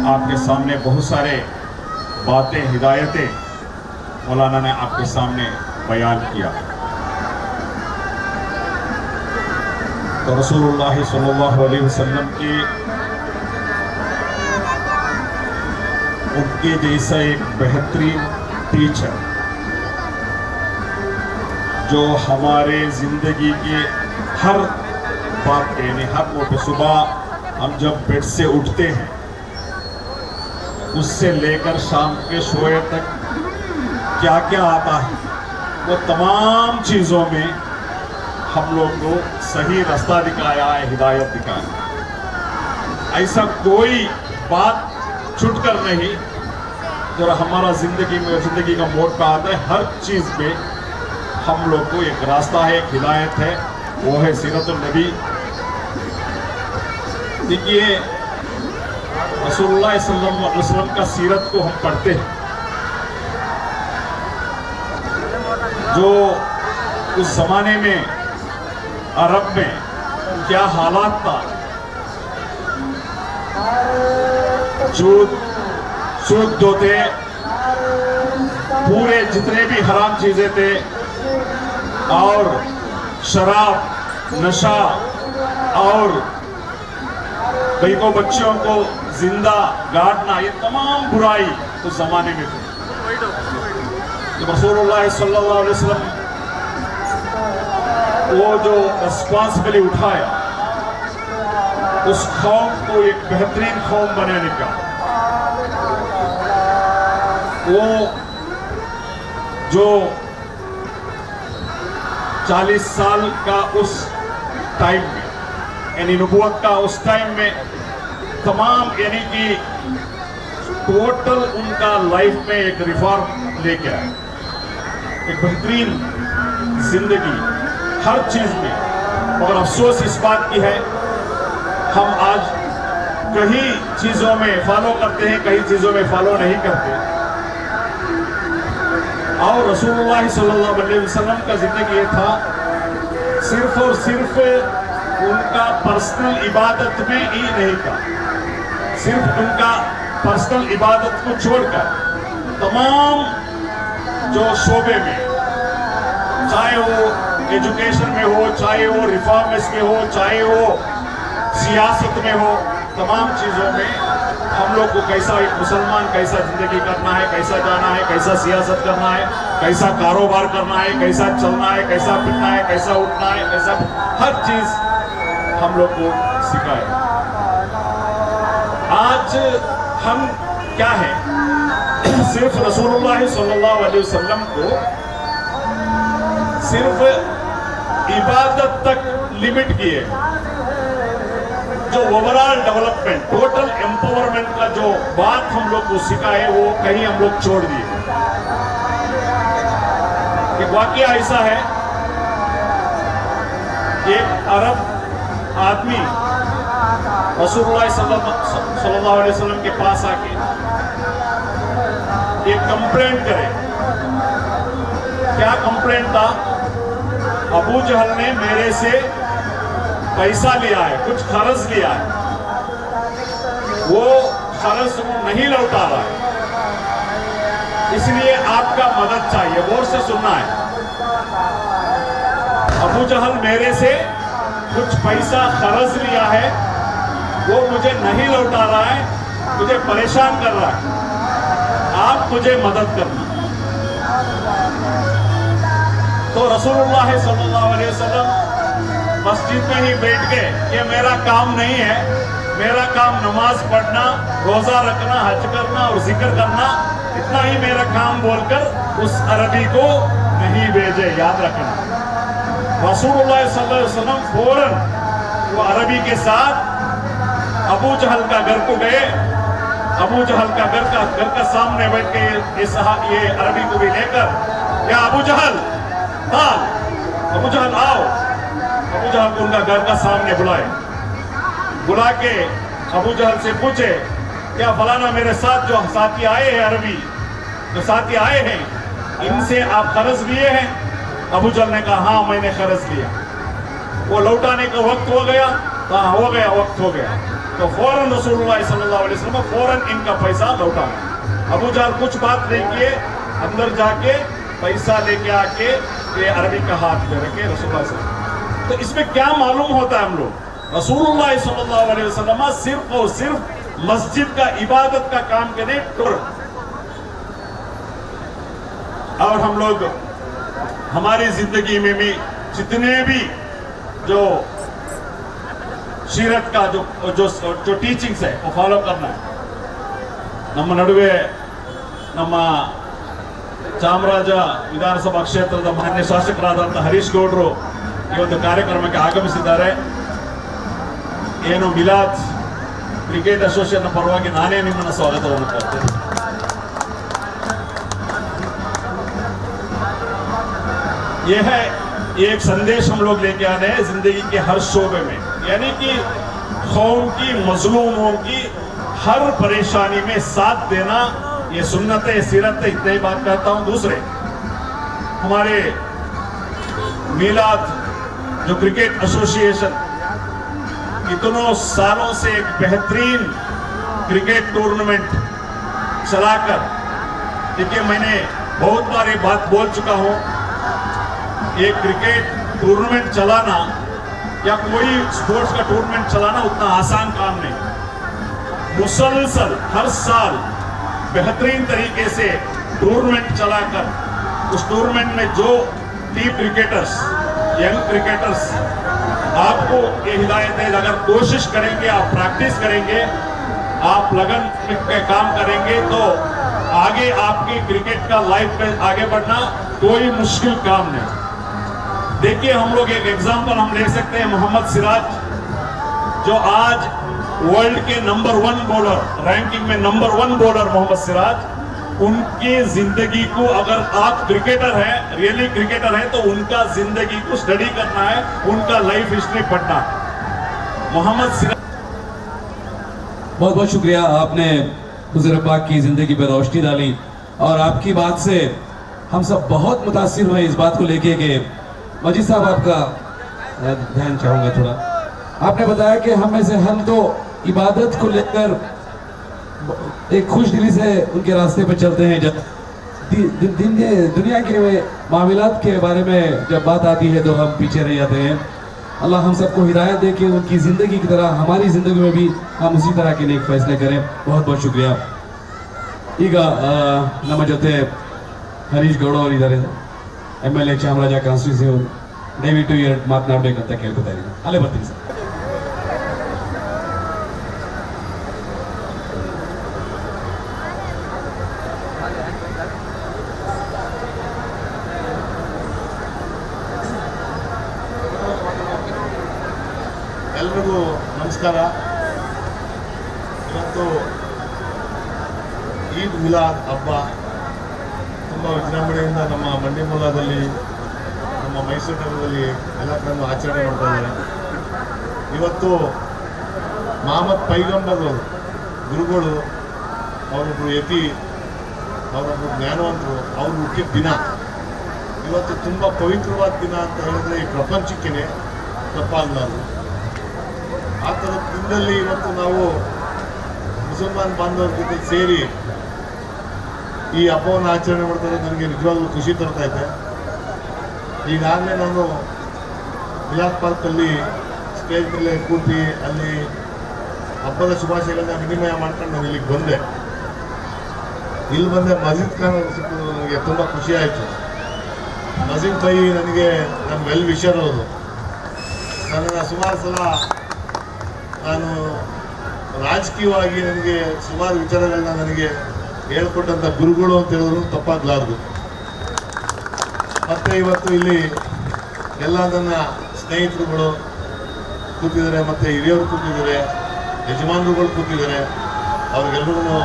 आपके सामने बहुत सारे बातें, हिदायतें मौलाना ने आपके सामने बयान किया। तो रसूलुल्लाह सल्लल्लाहु अलैहि वसल्लम की उनके जैसा एक बेहतरीन टीचर जो हमारे ज़िंदगी के हर बात पे, यानी हर मौके, सुबह हम जब बेड से उठते हैं उससे लेकर शाम के सोए तक क्या क्या आता है, वो तमाम चीज़ों में हम लोग को सही रास्ता दिखाया है, हिदायत दिखाया। ऐसा कोई बात छूटकर नहीं जो हमारा जिंदगी का मोड पे आता है, हर चीज़ में हम लोग को एक रास्ता है, एक हिदायत है, वो है सीरतुन नबी। देखिए रसूलुल्लाह सल्लल्लाहु अलैहि वसल्लम का सीरत को हम पढ़ते हैं, जो उस जमाने में अरब में क्या हालात था, सूद होते, पूरे जितने भी हराम चीजें थे, और शराब, नशा, और कई को बच्चों को जिंदा गाड़ना, ये तमाम बुराई उस जमाने में थी। तो रसूलुल्लाह सल्लल्लाहु अलैहि वसल्लम वो जो रिस्पॉन्सिबिलिटी उठाया, उस कौम को एक बेहतरीन कौम बनाने का, वो जो 40 साल का उस टाइम में, यानी नबूवत का उस टाइम में तमाम, यानी कि टोटल उनका लाइफ में एक रिफॉर्म लेके आए, एक बेहतरीन जिंदगी हर चीज में। और अफसोस इस बात की है, हम आज कई चीजों में फॉलो करते हैं, कई चीजों में फॉलो नहीं करते। और रसूलुल्लाह सल्लल्लाहु अलैहि वसल्लम का जिंदगी ये था, सिर्फ और सिर्फ उनका पर्सनल इबादत में ही नहीं था, सिर्फ उनका पर्सनल इबादत को छोड़कर तमाम जो शोबे में, चाहे वो एजुकेशन में हो, चाहे वो रिफॉर्म्स में हो, चाहे वो सियासत में हो, तमाम चीज़ों में हम लोग को कैसा, एक मुसलमान कैसा जिंदगी करना है, कैसा जाना है, कैसा सियासत करना है, कैसा कारोबार करना है, कैसा चलना है, कैसा फिरना है, कैसा उठना है, कैसा, हर चीज हम लोग को सिखाए। आज हम क्या है, सिर्फ रसूलुल्लाह सल्लल्लाहु अलैहि वसल्लम को सिर्फ इबादत तक लिमिट किए, जो ओवरऑल डेवलपमेंट, टोटल एम्पावरमेंट का जो बात हम लोग को सिखाए, वो कहीं हम लोग छोड़ दिए। एक वाकया ऐसा है, एक अरब आदमी रसूलुल्लाह सल्लल्लाहु अलैहि वसल्लम के पास आके एक कंप्लेंट करे। क्या कंप्लेंट था? अबू जहल ने मेरे से पैसा लिया है, कुछ खर्च लिया है, वो खर्च नहीं लौटा रहा है, इसलिए आपका मदद चाहिए। गौर से सुनना है, अबू जहल मेरे से कुछ पैसा खर्च लिया है, वो मुझे नहीं लौटा रहा है, मुझे परेशान कर रहा है, आप मुझे मदद करना। तो रसूलुल्लाह सल्लल्लाहु अलैहि वसल्लम मस्जिद में ही बैठ गए, ये मेरा काम नहीं है, मेरा काम नमाज पढ़ना, रोजा रखना, हज करना और जिक्र करना, इतना ही मेरा काम बोलकर उस अरबी को नहीं भेजे। याद रखना, रसूलुल्लाह सल्लल्लाहु अलैहि वसल्लम फौरन वो अरबी के साथ अबू जहल का घर को गए। अबू जहल का घर का सामने बैठ के ये अरबी को भी लेकर, या अबू जहल अबू जहल आओ, अबू जहल को उनका घर का सामने बुला के अबू जहल से पूछे, क्या फलाना मेरे साथ जो साथी आए हैं, अरबी जो साथी आए हैं, इनसे आप कर्ज लिए हैं? अबू जहल ने कहा हाँ मैंने कर्ज लिया। वो लौटाने का वक्त हो गया? हाँ हो गया, वक्त हो गया। तो फौरन रसूलुल्लाह सल्लल्लाहु अलैहि वसल्लम फौरन इनका पैसा लौटाया। अबू जहल कुछ बात नहीं किए, अंदर जाके पैसा लेके आके ये अरबी का हाथ में रखे रसूलुल्लाह सल्लल्लाहु। तो इसमें क्या मालूम होता है हम लोग, रसूलुल्लाह सल्लल्लाहु अलैहि वसल्लम सिर्फ और सिर्फ मस्जिद का इबादत का काम करने और हम लोग हमारी जिंदगी में भी जितने भी जो सीरत का जो टीचिंग्स है वो फॉलो करना है। ನಮ್ಮ ನಡುವೆ ನಮ್ಮ ಚಾಮರಾಜ ವಿಧಾನಸಭಾ ಕ್ಷೇತ್ರದ ಮಾನ್ಯ ಶಾಸಕರಾದಂತಹ ಹರೀಶ್ ಗೌಡರು ಈ ಒಂದು ಕಾರ್ಯಕ್ರಮಕ್ಕೆ ಆಗಮಿಸಿದ್ದಾರೆ। ಏನು ಮಿಲಾದ್ ಕ್ರಿಕೆಟ್ ಅಸೋಸಿಯೇಷನ್ ಪರವಾಗಿ ನಾನೇ ನಿಮ್ಮನ್ನು ಸ್ವಾಗತವನ್ನು ಕೋರ್ತೇನೆ। यह है एक संदेश हम लोग लेके आ रहे हैं जिंदगी के हर शोबे में, यानी कि कौम की मजलूमों की हर परेशानी में साथ देना, ये सुन्नत सीरत है। इतनी बात कहता हूँ। दूसरे हमारे मीलाद जो क्रिकेट एसोसिएशन इतनों सालों से एक बेहतरीन क्रिकेट टूर्नामेंट चलाकर, देखिए मैंने बहुत बार ये बात बोल चुका हूँ, ये क्रिकेट टूर्नामेंट चलाना या कोई स्पोर्ट्स का टूर्नामेंट चलाना उतना आसान काम नहीं। मुसलसल हर साल बेहतरीन तरीके से टूर्नामेंट चलाकर उस टूर्नामेंट में जो टीम क्रिकेटर्स, यंग क्रिकेटर्स, आपको ये हिदायत है, अगर कोशिश करेंगे, आप प्रैक्टिस करेंगे, आप लगन में काम करेंगे तो आगे आपकी क्रिकेट का लाइफ में आगे बढ़ना कोई मुश्किल काम नहीं। देखिए हम लोग एक एग्जांपल हम ले सकते हैं, मोहम्मद सिराज जो आज वर्ल्ड के नंबर 1 बॉलर, रैंकिंग में नंबर 1 बॉलर मोहम्मद सिराज, उनकी जिंदगी को अगर आप क्रिकेटर हैं, रियली क्रिकेटर हैं, तो उनका जिंदगी को स्टडी करना है, उनका लाइफ हिस्ट्री पढ़ना है। मोहम्मद सिराज, बहुत बहुत शुक्रिया, आपने हुज़ूर पाक की ज़िंदगी पर रोशनी डाली और आपकी बात से हम सब बहुत मुतासिर हुए इस बात को लेके कि मजीद साहब आपका ध्यान चाहूँगा थोड़ा। आपने बताया कि हम में से हम तो इबादत को लेकर एक खुश दिली से उनके रास्ते पर चलते हैं। जब दुनिया के मामलात के बारे में जब बात आती है तो हम पीछे रह जाते हैं। अल्लाह हम सबको हिदायत दे कि उनकी ज़िंदगी की तरह हमारी ज़िंदगी में भी हम उसी तरह के नेक फैसले करें। बहुत बहुत शुक्रिया। ಈಗ ನಮ್ಮ ಜೊತೆ ಹರೀಶ್ ಗೌಡ ಅವರು ಇದ್ದಾರೆ, MLA ಚಾಮರಾಜ ಕಾನ್ಸ್ಟಿಟ್ಯೂನ್ಸಿ ಅವರು. ದಯವಿಟ್ಟು ಎರಡು ಮಾತನಾಡಬೇಕಂತ ಕೇಳ್ಕೊತಾ ಇದ್ದೀನಿ. ಅಲ್ಲೇ ಬರ್ತೀನಿ ಸರ್. ಎಲ್ರಿಗೂ ನಮಸ್ಕಾರ. ಇವತ್ತು ಈದ್ ಮಿಲಾದ್ ಹಬ್ಬ ತುಂಬ ವಿಜೃಂಭಣೆಯಿಂದ ನಮ್ಮ ಮಂಡಿ ಮೂಲದಲ್ಲಿ, ನಮ್ಮ ಮೈಸೂರು ನಗರದಲ್ಲಿ ಎಲ್ಲ ಕಡೆಯೂ ಆಚರಣೆ ಮಾಡ್ತಾ ಇದ್ದಾರೆ. ಇವತ್ತು ಮಹಮ್ಮದ್ ಪೈಗಂಬರ್ ಗುರುಗಳು, ಅವರೊಬ್ಬರು ಯತಿ, ಅವರೊಬ್ಬರು ಜ್ಞಾನವಂತರು, ಅವರು ಹುಟ್ಟಿದ ದಿನ ಇವತ್ತು ತುಂಬ ಪವಿತ್ರವಾದ ದಿನ ಅಂತ ಹೇಳಿದ್ರೆ ಈ ಪ್ರಪಂಚಕ್ಕೇ ತಪ್ಪಾಗಲಾರದು. ಆ ಥರದ ದಿನದಲ್ಲಿ ಇವತ್ತು ನಾವು ಮುಸಲ್ಮಾನ್ ಬಾಂಧವರ ಜೊತೆ ಸೇರಿ ಈ ಹಬ್ಬವನ್ನು ಆಚರಣೆ ಮಾಡ್ತಾರೆ. ನನಗೆ ನಿಜವಾಗ್ಲೂ ಖುಷಿ ತರ್ತಾ ಇದೆ. ಈಗಾಗಲೇ ನಾನು ಮಿಲಾದ್ ಪಾರ್ಕಲ್ಲಿ ಸ್ಟೇಜ್ ಮೇಲೆ ಕೂತಿ ಅಲ್ಲಿ ಹಬ್ಬದ ಶುಭಾಶಯಗಳನ್ನ ವಿನಿಮಯ ಮಾಡ್ಕೊಂಡು ನಾನು ಇಲ್ಲಿಗೆ ಬಂದೆ. ಇಲ್ಲಿ ಬಂದೆ ಮಜೀದ್ ಖಾನ್ ಸಿಕ್ಕಿದ್ರು, ನನಗೆ ತುಂಬ ಖುಷಿ ಆಯಿತು. ಮಜೀದ್ ಬೈ ನನಗೆ ನನ್ನ ವೆಲ್ ವಿಷರ್ ಅವರು. ನನ್ನನ್ನು ಸುಮಾರು ಸಲ ನಾನು ರಾಜಕೀಯವಾಗಿ ನನಗೆ ಸುಮಾರು ವಿಚಾರಗಳನ್ನ ನನಗೆ ಹೇಳ್ಕೊಟ್ಟಂಥ ಗುರುಗಳು ಅಂತ ಹೇಳಿದ್ರು ತಪ್ಪಾಗಲಾರ್ದು. ಮತ್ತು ಇವತ್ತು ಇಲ್ಲಿ ಎಲ್ಲ ನನ್ನ ಸ್ನೇಹಿತರುಗಳು ಕೂತಿದ್ದಾರೆ, ಮತ್ತು ಹಿರಿಯರು ಕೂತಿದ್ದಾರೆ, ಯಜಮಾನರುಗಳು ಕೂತಿದ್ದಾರೆ. ಅವ್ರಿಗೆಲ್ಲರಿಗೂ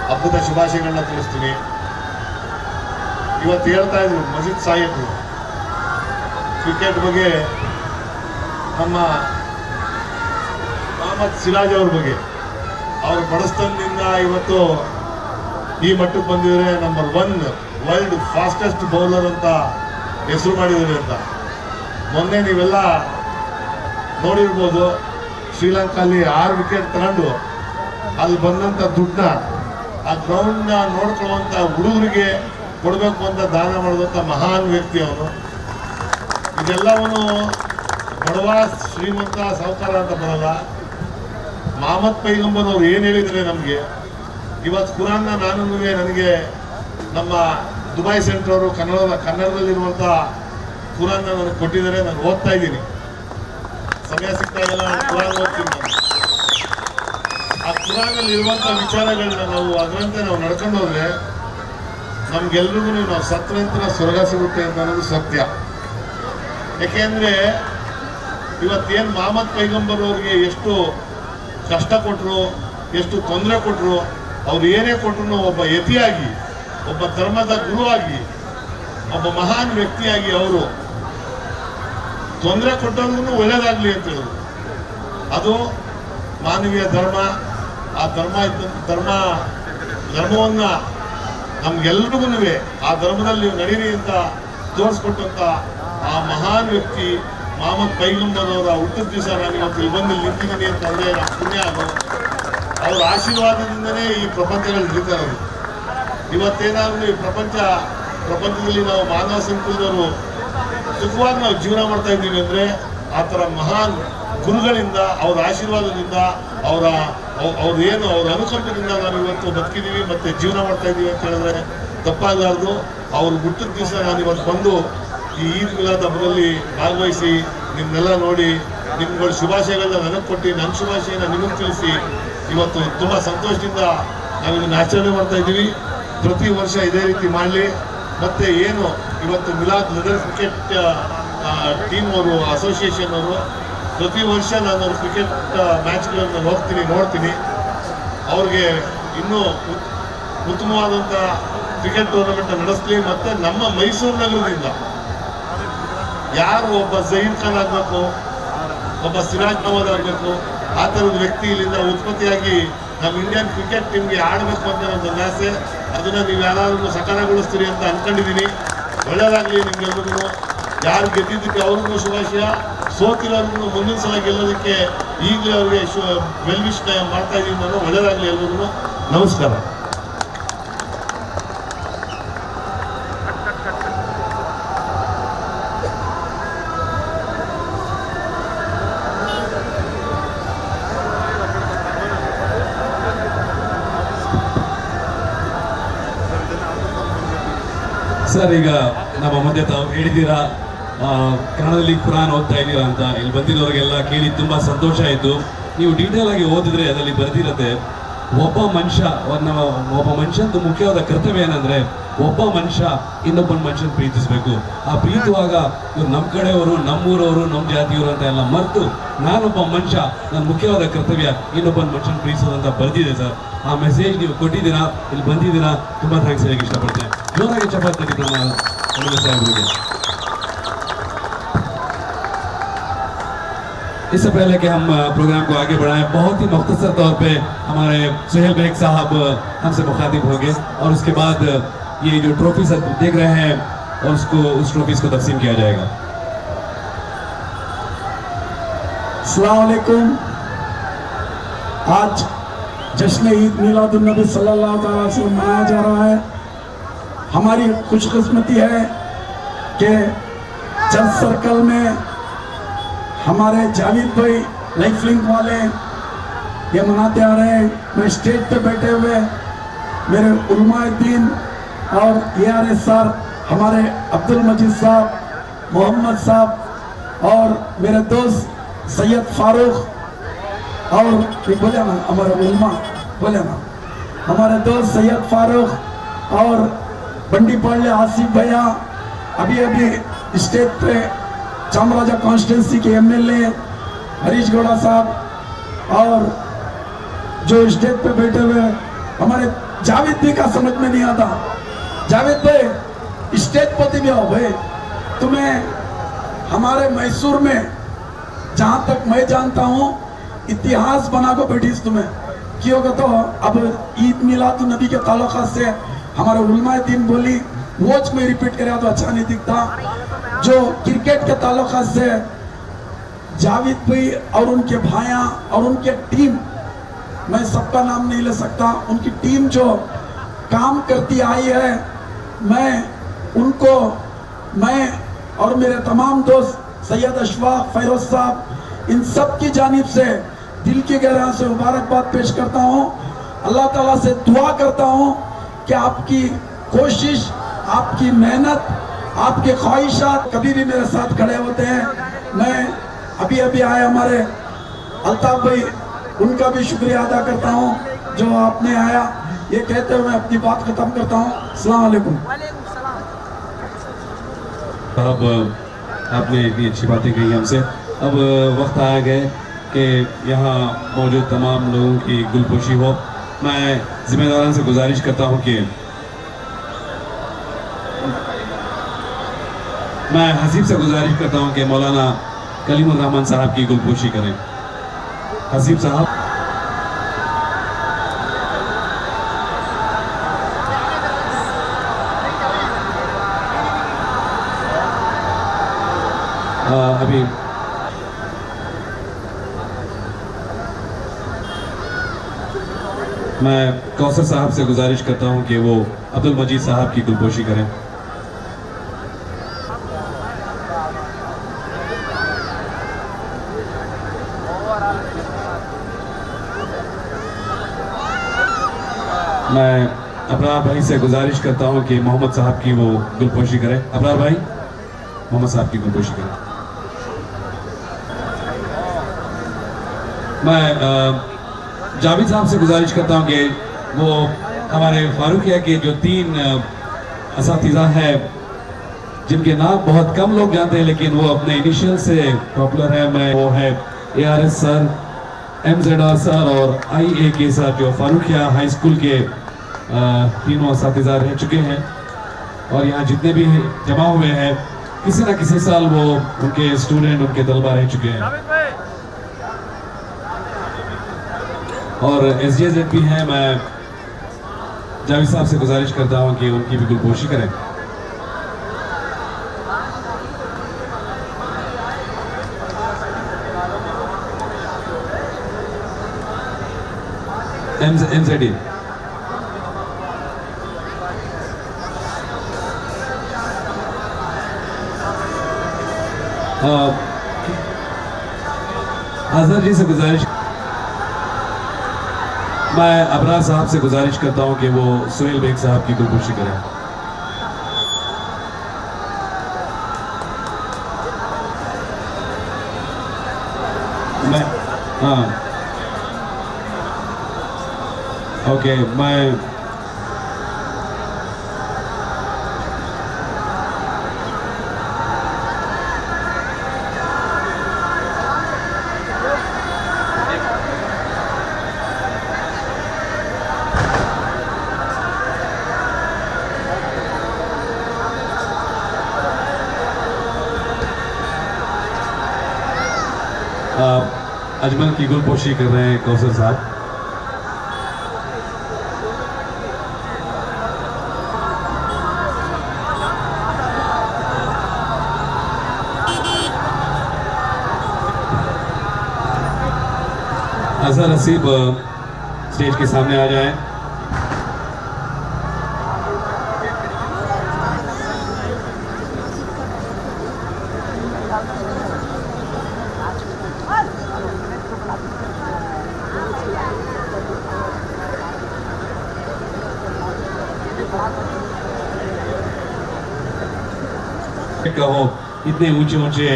ಹಬ್ಬದ ಶುಭಾಶಯಗಳನ್ನ ತಿಳಿಸ್ತೀನಿ. ಇವತ್ತು ಹೇಳ್ತಾ ಇದ್ರು ಮಜೀದ್ ಸಾಹೇಬ್ರು ಕ್ರಿಕೆಟ್ ಬಗ್ಗೆ, ನಮ್ಮ ಮೊಹಮ್ಮದ್ ಸಿರಾಜ್ ಅವ್ರ ಬಗ್ಗೆ, ಅವ್ರ ಬಡಸ್ತನದಿಂದ ಇವತ್ತು ಈ ಮಟ್ಟಕ್ಕೆ ಬಂದಿದ್ದಾರೆ. ನಂಬರ್ 1 ವರ್ಲ್ಡ್ ಫಾಸ್ಟೆಸ್ಟ್ ಬೌಲರ್ ಅಂತ ಹೆಸರು ಮಾಡಿದ್ದಾರೆ ಅಂತ. ಮೊನ್ನೆ ನೀವೆಲ್ಲ ನೋಡಿರ್ಬೋದು, ಶ್ರೀಲಂಕಾಲಿ 6 ವಿಕೆಟ್ ತಗೊಂಡು ಅಲ್ಲಿ ಬಂದಂಥ ದುಡ್ಡನ್ನ ಆ ಗ್ರೌಂಡ್ನ ನೋಡ್ಕೊಳ್ಳುವಂಥ ಹುಡುಗರಿಗೆ ಕೊಡಬೇಕು ಅಂತ ದಾನ ಮಾಡಿದಂಥ ಮಹಾನ್ ವ್ಯಕ್ತಿ ಅವನು. ಇದೆಲ್ಲವನು ಬಡವ ಶ್ರೀಮಂತ ಸಾಹುಕಾರ ಅಂತ ಬರಲ್ಲ. ಮಹಮ್ಮದ್ ಪೈಗಂಬರ್ ಅವ್ರು ಏನು ಹೇಳಿದರೆ ನಮಗೆ ಇವತ್ತು ಕುರಾನ್ನ ನನಗೆ ನಮ್ಮ ದುಬೈ ಸೆಂಟರ್ ಅವರು ಕನ್ನಡದಲ್ಲಿರುವಂಥ ಕುರಾನ್ನ ನನಗೆ ಕೊಟ್ಟಿದ್ದಾರೆ. ನಾನು ಓದ್ತಾ ಇದ್ದೀನಿ, ಸಮಯ ಸಿಗ್ತಾಯಿಲ್ಲ, ನಾನು ಕುರಾನ್ ಓದ್ತೀನಿ. ನಾನು ಆ ಕುರಾನಲ್ಲಿ ಇರುವಂಥ ವಿಚಾರಗಳನ್ನ ನಾವು ಅದರಂತೆ ನಾವು ನಡ್ಕೊಂಡು ಹೋದ್ರೆ ನಮ್ಗೆಲ್ರಿಗೂ ನಾವು ಸತ್ರಂತರ ಸ್ವರ್ಗ ಸಿಗುತ್ತೆ ಅಂತ ಅನ್ನೋದು ಸತ್ಯ. ಯಾಕೆಂದರೆ ಇವತ್ತೇನು ಮಹಮ್ಮದ್ ಪೈಗಂಬರ್ ಅವ್ರಿಗೆ ಎಷ್ಟು ಕಷ್ಟ ಕೊಟ್ಟರು, ಎಷ್ಟು ತೊಂದರೆ ಕೊಟ್ಟರು, ಅವ್ರು ಏನೇ ಕೊಟ್ಟರು ಒಬ್ಬ ಯತಿಯಾಗಿ, ಒಬ್ಬ ಧರ್ಮದ ಗುರುವಾಗಿ, ಒಬ್ಬ ಮಹಾನ್ ವ್ಯಕ್ತಿಯಾಗಿ ಅವರು ತೊಂದರೆ ಕೊಟ್ಟವ್ರಿಗೂ ಒಳ್ಳೇದಾಗ್ಲಿ ಅಂತ ಹೇಳಿದ್ರು. ಅದು ಮಾನವೀಯ ಧರ್ಮ. ಆ ಧರ್ಮವನ್ನ ನಮ್ಗೆಲ್ರಿಗೂ ಆ ಧರ್ಮದಲ್ಲಿ ನೀವು ನಡೀರಿ ಅಂತ ತೋರಿಸ್ಕೊಟ್ಟಂತ ಆ ಮಹಾನ್ ವ್ಯಕ್ತಿ ಮೊಹಮ್ಮದ್ ಪೈಗಂಬರವರ ಹುಟ್ಟಿದ ದಿವಸ ನಾನು ಇವತ್ತು ಇಲ್ಲಿ ಬಂದು ನಿಂತಿದ್ದೀನಿ ಅಂತಂದ್ರೆ ಪುಣ್ಯ. ಅದು ಅವ್ರ ಆಶೀರ್ವಾದದಿಂದನೇ ಈ ಪ್ರಪಂಚಗಳು ನಡೀತಾ ಇರೋದು. ಇವತ್ತೇನಾದ್ರೂ ಈ ಪ್ರಪಂಚದಲ್ಲಿ ನಾವು ಮಾನವ ಸಂಕುಲದವರು ಸುಖವಾಗಿ ನಾವು ಜೀವನ ಮಾಡ್ತಾ ಇದ್ದೀವಿ ಅಂದ್ರೆ ಆ ಥರ ಮಹಾನ್ ಗುರುಗಳಿಂದ, ಅವರ ಆಶೀರ್ವಾದದಿಂದ, ಅವ್ರ ಅನುಕಂಪದಿಂದ ನಾವು ಇವತ್ತು ಬದುಕಿದ್ದೀವಿ ಮತ್ತೆ ಜೀವನ ಮಾಡ್ತಾ ಇದ್ದೀವಿ ಅಂತ ಹೇಳಿದ್ರೆ ತಪ್ಪಾಗಲಾರ್ದು. ಅವ್ರು ಹುಟ್ಟಿದ ದಿವಸ ನಾನು ಇವತ್ತು ಬಂದು ಈ ಈದ್ ಮಿಲಾದ್ ಹಬ್ಬದಲ್ಲಿ ಭಾಗವಹಿಸಿ ನಿಮ್ಮನ್ನೆಲ್ಲ ನೋಡಿ ನಿಮ್ಗಳ ಶುಭಾಶಯಗಳನ್ನ ನನಗೆ ಕೊಟ್ಟು ನನ್ನ ಶುಭಾಶಯನ ನಿಮಗೆ ತಿಳಿಸಿ ಇವತ್ತು ತುಂಬ ಸಂತೋಷದಿಂದ ನಾವು ಇದನ್ನು ಆಚರಣೆ ಮಾಡ್ತಾ ಇದ್ದೀವಿ. ಪ್ರತಿ ವರ್ಷ ಇದೇ ರೀತಿ ಮಾಡಲಿ. ಮತ್ತೆ ಏನು ಇವತ್ತು ಮಿಲಾದ್ ನಗರ್ ಕ್ರಿಕೆಟ್ ಟೀಮ್ ಅವರು, ಅಸೋಸಿಯೇಷನ್ ಅವರು ಪ್ರತಿ ವರ್ಷ ನಾನು ಅವ್ರ ಕ್ರಿಕೆಟ್ ಮ್ಯಾಚ್ಗಳನ್ನು ನೋಡ್ತೀನಿ. ಅವ್ರಿಗೆ ಇನ್ನೂ ಉತ್ತಮವಾದಂಥ ಕ್ರಿಕೆಟ್ ಟೂರ್ನಮೆಂಟ್ ನಡೆಸಲಿ. ಮತ್ತು ನಮ್ಮ ಮೈಸೂರು ನಗರದಿಂದ ಯಾರು ಒಬ್ಬ ಜಹೀರ್ ಖಾನ್ ಆಗಬೇಕು, ಒಬ್ಬ ಸಿರಾಜ್ ಅಹಮದ್ ಆಗಬೇಕು, ಆ ಥರದ ವ್ಯಕ್ತಿ ಇಲ್ಲಿಂದ ಉತ್ಪತ್ತಿಯಾಗಿ ನಮ್ಮ ಇಂಡಿಯನ್ ಕ್ರಿಕೆಟ್ ಟೀಮ್ಗೆ ಆಡಬೇಕು ಅಂತ ನನ್ನ ಆಸೆ. ಅದನ್ನು ನೀವು ಯಾರಾದ್ರೂ ಸಕಾರಗೊಳಿಸ್ತೀರಿ ಅಂತ ಅನ್ಕೊಂಡಿದ್ದೀನಿ. ಒಳ್ಳೆಯದಾಗಲಿ ನಿಮ್ಗೆಲ್ರಿಗೂ. ಯಾರು ಗೆದ್ದಿದ್ದಕ್ಕೆ ಅವ್ರಿಗೂ ಶುಭಾಶಯ, ಸೋತಿರೋರ್ಗೂ ಮುಂದಿನ ಸಲ ಗೆಲ್ಲೋದಕ್ಕೆ ಈಗಲೇ ಅವ್ರಿಗೆ ವೆಲ್ ವಿಶ್ ಮಾಡ್ತಾ ಇದ್ದೀನಿ ನಾನು. ಒಳ್ಳೆಯದಾಗಲಿ ಎಲ್ರಿಗೂ. ನಮಸ್ಕಾರ. ಸರ್, ಈಗ ನಮ್ಮ ಮಧ್ಯೆ ತಾವು ಹೇಳಿದ್ದೀರಾ ಕನ್ನಡದಲ್ಲಿ ಕುರಾನ್ ಓದ್ತಾ ಇದ್ದೀರಾ ಅಂತ. ಇಲ್ಲಿ ಬಂದಿರೋರಿಗೆಲ್ಲ ಕೇಳಿ ತುಂಬ ಸಂತೋಷ ಆಯಿತು. ನೀವು ಡೀಟೇಲ್ ಆಗಿ ಓದಿದ್ರೆ ಅದರಲ್ಲಿ ಬರೆದಿರುತ್ತೆ, ಒಬ್ಬ ಮನುಷ್ಯಂದು ಮುಖ್ಯವಾದ ಕರ್ತವ್ಯ ಏನಂದರೆ ಒಬ್ಬ ಮನುಷ್ಯ ಇನ್ನೊಬ್ಬನ ಮನುಷ್ಯನ ಪ್ರೀತಿಸಬೇಕು. ಆ ಪ್ರೀತಿಸುವಾಗ ಇವ್ರು ನಮ್ಮ ಕಡೆಯವರು, ನಮ್ಮೂರವರು, ನಮ್ಮ ಜಾತಿಯವರು ಅಂತ ಎಲ್ಲ ಮರೆತು ನಾನೊಬ್ಬ ಮನುಷ್ಯ, ನನ್ನ ಮುಖ್ಯವಾದ ಕರ್ತವ್ಯ ಇನ್ನೊಬ್ಬನ ಮನುಷ್ಯನ ಪ್ರೀತಿಸೋದಂತ ಬರೆದಿದೆ ಸರ್. ಆ ಮೆಸೇಜ್ ನೀವು ಕೊಟ್ಟಿದ್ದೀರಾ, ಇಲ್ಲಿ ಬಂದಿದ್ದೀರಾ, ತುಂಬ ಥ್ಯಾಂಕ್ಸ್ ಹೇಳಕ್ಕೆ ಇಷ್ಟಪಡ್ತೇನೆ. ಜೋರಾಗಿ ಚಪಾತಿ ನಮ್ಮ ಸಾಹೇಬರಿಗೆ. इससे पहले कि हम प्रोग्राम को आगे बढ़ाएं, बहुत ही मुख्तसर तौर पे हमारे सुहेल बेग साहब हमसे मुखातिब होंगे और उसके बाद ये जो ट्रॉफी सब देख रहे हैं और उस ट्रॉफीज को तकसीम किया जाएगा। अस्सलाम वालेकुम। आज जश्न ईद मिलादुन नबी सल्लल्लाहु अलैहि वसल्लम मनाया जा रहा है। हमारी खुशकिस्मती है कि चर्च सर्कल में हमारे जावेद भाई लाइफ लिंक वाले ये मनाते आ रहे हैं। मैं स्टेज पे बैठे हुए मेरे उलमाए दीन और ARS सर, हमारे अब्दुल मजीद साहब, मोहम्मद साहब और मेरे दोस्त सैयद फारूक और बोले ना हमारे उलमा, बोले ना हमारे दोस्त सैयद फारूक और बंडी पाले आसिफ भैया, अभी स्टेज पे चामराजा कॉन्स्टिट्यूंसी के MLA हरीश गौड़ा साहब और जो स्टेज पे बैठे हुए हमारे जावेद भाई का समझ में नहीं आता। जावेद भाई स्टेज पर भी आओ भाई। तुम्हें हमारे मैसूर में जहाँ तक मैं जानता हूँ इतिहास बना को बैठी तुम्हें क्यों का। तो अब ईद मिलादुन नबी के ताल्लुकात से हमारे उलमाए दीन बोली वो मैं रिपीट करा तो अच्छा नहीं दिखता। जो क्रिकेट के ताल्लुकात से जावेद भाई और उनके भाइयाँ और उनके टीम, मैं सबका नाम नहीं ले सकता, उनकी टीम जो काम करती आई है, मैं और मेरे तमाम दोस्त सैयद अशफाक, फैरोज साहब, इन सब की जानिब से दिल की गहराई से मुबारकबाद पेश करता हूँ। अल्लाह ताला से दुआ करता हूँ कि आपकी कोशिश, आपकी मेहनत, आपके ख्वाहिशात कभी भी मेरे साथ खड़े होते हैं। मैं अभी आए हमारे अल्ताफ भाई, उनका भी शुक्रिया अदा करता हूँ जो आपने आया। ये कहते हुए मैं अपनी बात खत्म करता हूँ। अस्सलाम वालेकुम। अब आपने इतनी अच्छी बातें कही हमसे। अब वक्त आ गए कि यहाँ मौजूद तमाम लोगों की गुलपोशी हो। मैं जिम्मेदारान से गुजारिश करता हूँ कि मैं हसीब से गुजारिश करता हूँ कि मौलाना कलीमुर रहमान साहब की गुलपोशी करें। हसीब साहब, अभी मैं कौसर साहब से गुजारिश करता हूं कि वो अब्दुल मजीद साहब की गुलपोशी करें। मैं अबरार भाई से गुजारिश करता हूं कि मोहम्मद साहब की वो गुलपोशी करें। अबरार भाई, मोहम्मद साहब की गुलपोशी करें। मैं जावेद साहब से गुजारिश करता हूं कि वो हमारे फारूकिया के जो 3 असातिज़ा है जिनके नाम बहुत कम लोग जानते हैं लेकिन वो अपने इनिशियल से पॉपुलर है, मैं वो है ARS सर, MZR सर और IA सर, जो फारूकिया हाई स्कूल के तीनों असातिज़ा रह चुके हैं और यहाँ जितने भी जमा हुए हैं किसी न किसी साल वो उनके स्टूडेंट, उनके तलबा रह चुके हैं। और SJZP हैं, मैं जावेद साहब से गुजारिश करता हूं कि उनकी भी गुलपोशी करें। MZD आज़ाद जी से गुजारिश, मैं अबरार साहब से गुजारिश करता हूं कि वो सुहेल बेग साहब की गुलपोशी करें। मैं ओके, मैं अजमल की गुलपोशी कर रहे हैं कौसर साहब। अजहर हसीब स्टेज के सामने आ जाएं। कहो इतने ऊंचे ऊंचे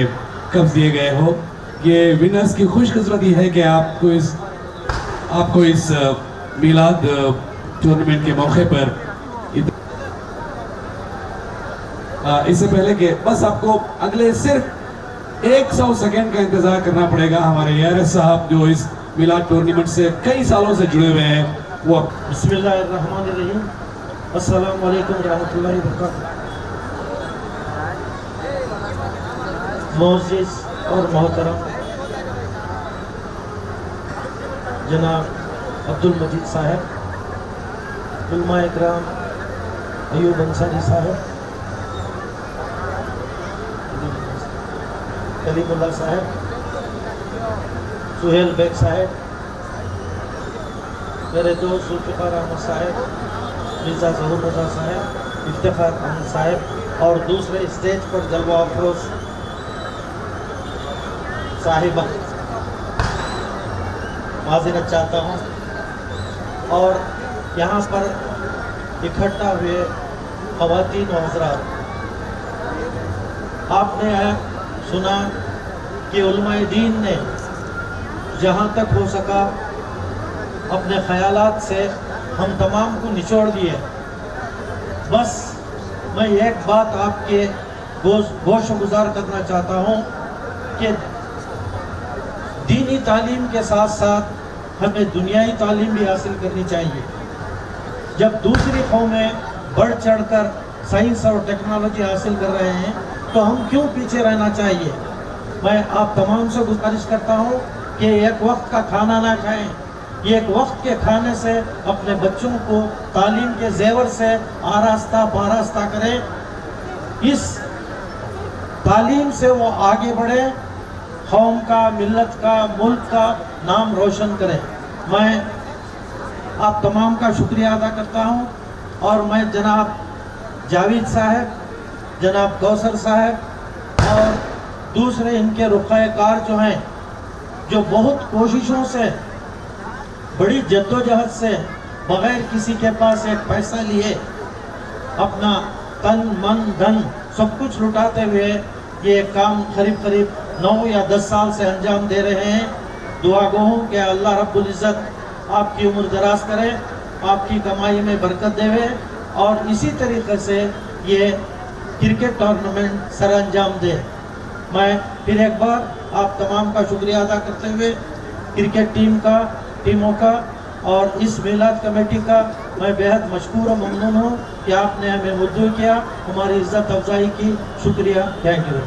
कब्ज दिए गए हो, ये विनर्स की खुशकिस्मती है कि आपको इस मिलाद टूर्नामेंट के मौके पर इससे पहले कि बस आपको अगले सिर्फ 100 सेकंड का इंतजार करना पड़ेगा। हमारे ARS साहब जो इस मिलाद टूर्नामेंट से कई सालों से जुड़े हुए हैं, वो बिस्मिल्लाहिर्रहमानिर्रहीम, अस्सलाम वालेकुम रहमतुल्लाहि व बरकातहू। मोअज़्ज़िज़ और मोहतरम जनाब अब्दुल मजीद साहब, उलमा इकराम अयूब अंसारी साहब, कलीमुल्लाह साहब, सुहेल बेग साहब, मेरे दोस्त जुल्फ़िकार अहमद साहब, मिर्ज़ा ज़हूर रज़ा साहब, इफ्तिखार अहमद साहब और दूसरे स्टेज पर जलवा अफरोज़ साहिबा, माज़रत चाहता हूँ। और यहाँ पर इकट्ठा हुए ख़वातीन व हज़रात, आपने सुना कि उलमाए दीन ने जहाँ तक हो सका अपने ख़यालात से हम तमाम को निचोड़ दिए। बस मैं एक बात आपके गोश गुजार करना चाहता हूँ कि दीनी तालीम के साथ साथ हमें दुनियाई तालीम भी हासिल करनी चाहिए। जब दूसरी कौमें बढ़ चढ़कर साइंस और टेक्नोलॉजी हासिल कर रहे हैं तो हम क्यों पीछे रहना चाहिए। मैं आप तमाम से गुजारिश करता हूँ कि एक वक्त का खाना ना खाएं, एक वक्त के खाने से अपने बच्चों को तालीम के जेवर से आरास्ता पारास्ता करें। इस तालीम से वो आगे बढ़े, कौम का, मिल्लत का, मुल्क का नाम रोशन करें। मैं आप तमाम का शुक्रिया अदा करता हूँ और मैं जनाब जावेद साहब, जनाब कौसर साहब और दूसरे इनके रुक़ाकार जो हैं, जो बहुत कोशिशों से, बड़ी जद्दोजहद से, बग़ैर किसी के पास एक पैसा लिए अपना तन मन धन सब कुछ लुटाते हुए ये काम करीब 9 या 10 साल से अंजाम दे रहे हैं। दुआ गो हूँ कि अल्लाह रब्बुल इज़्ज़त आपकी उम्र दराज करे, आपकी कमाई में बरकत देवे और इसी तरीके से ये क्रिकेट टूर्नामेंट सर अंजाम दे। मैं फिर एक बार आप तमाम का शुक्रिया अदा करते हुए क्रिकेट टीमों का और इस मिलाद कमेटी का मैं बेहद मशकूर और ममनून हूँ कि आपने हमें मुद्दू किया, हमारी इज़्ज़त अफजाई की। शुक्रिया, थैंक यू।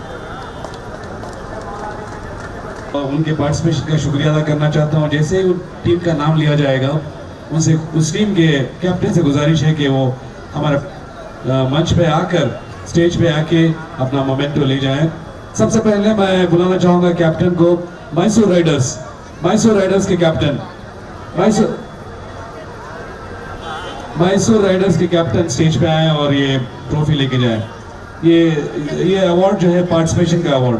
उनके पार्टिसिपेशन का शुक्रिया अदा करना चाहता हूँ। जैसे ही टीम का नाम लिया जाएगा, उनसे उस टीम के कैप्टन से गुजारिश है कि वो हमारे मंच पे आकर, स्टेज पे आके अपना मोमेंटो ले जाएं। सबसे पहले मैं बुलाना चाहूँगा कैप्टन को, मैसूर राइडर्स के कैप्टन, मैसूर राइडर्स के कैप्टन स्टेज पे आए और ये ट्रॉफी लेके जाए। ये अवार्ड जो है पार्टिसिपेशन का अवार्ड।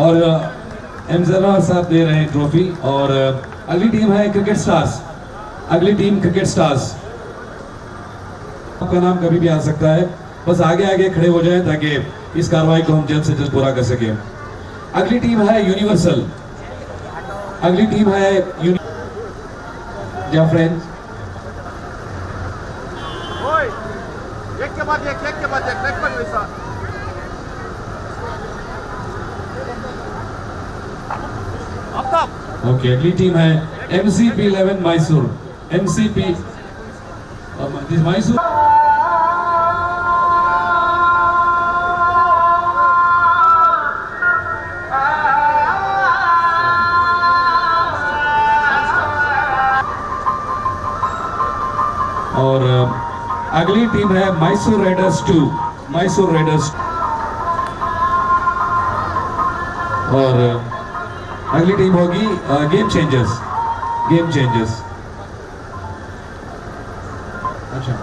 और एमजरा साहब दे रहे हैं ट्रॉफी। और अगली टीम है क्रिकेट स्टार्स। अगली टीम क्रिकेट स्टार्स, आपका नाम कभी भी आ सकता है, बस आगे खड़े हो जाएं ताकि इस कार्रवाई को हम जल्द से जल्द पूरा कर सकें। अगली टीम है यूनिवर्सल। अगली टीम है फ्रेंड्स, एक के बाद एक ओके। अगली टीम है MCP 11 मैसूर। MCP मैसूर। और अगली टीम है मैसूर राइडर्स 2। मैसूर राइडर्स। और अगली टीम होगी गेम चेंजर्स। अच्छा,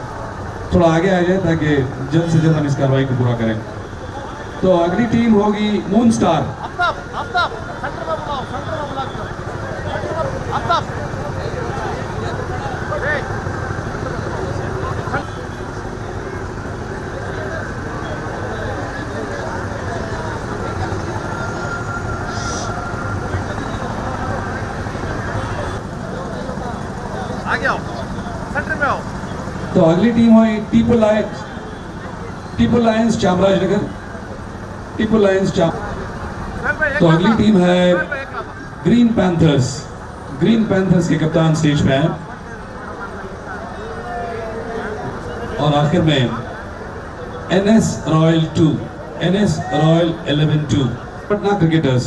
थोड़ा आगे आ जाए ताकि जल्द से जल्द हम इस कार्रवाई को पूरा करें। तो अगली टीम होगी मून स्टार। तो अगली टीम हुई टीपो लायंस चामराजनगर। तो अगली टीम है ग्रीन पैंथर्स के कप्तान स्टेज पे हैं। और आखिर में NS रॉयल 11-2 पटना क्रिकेटर्स।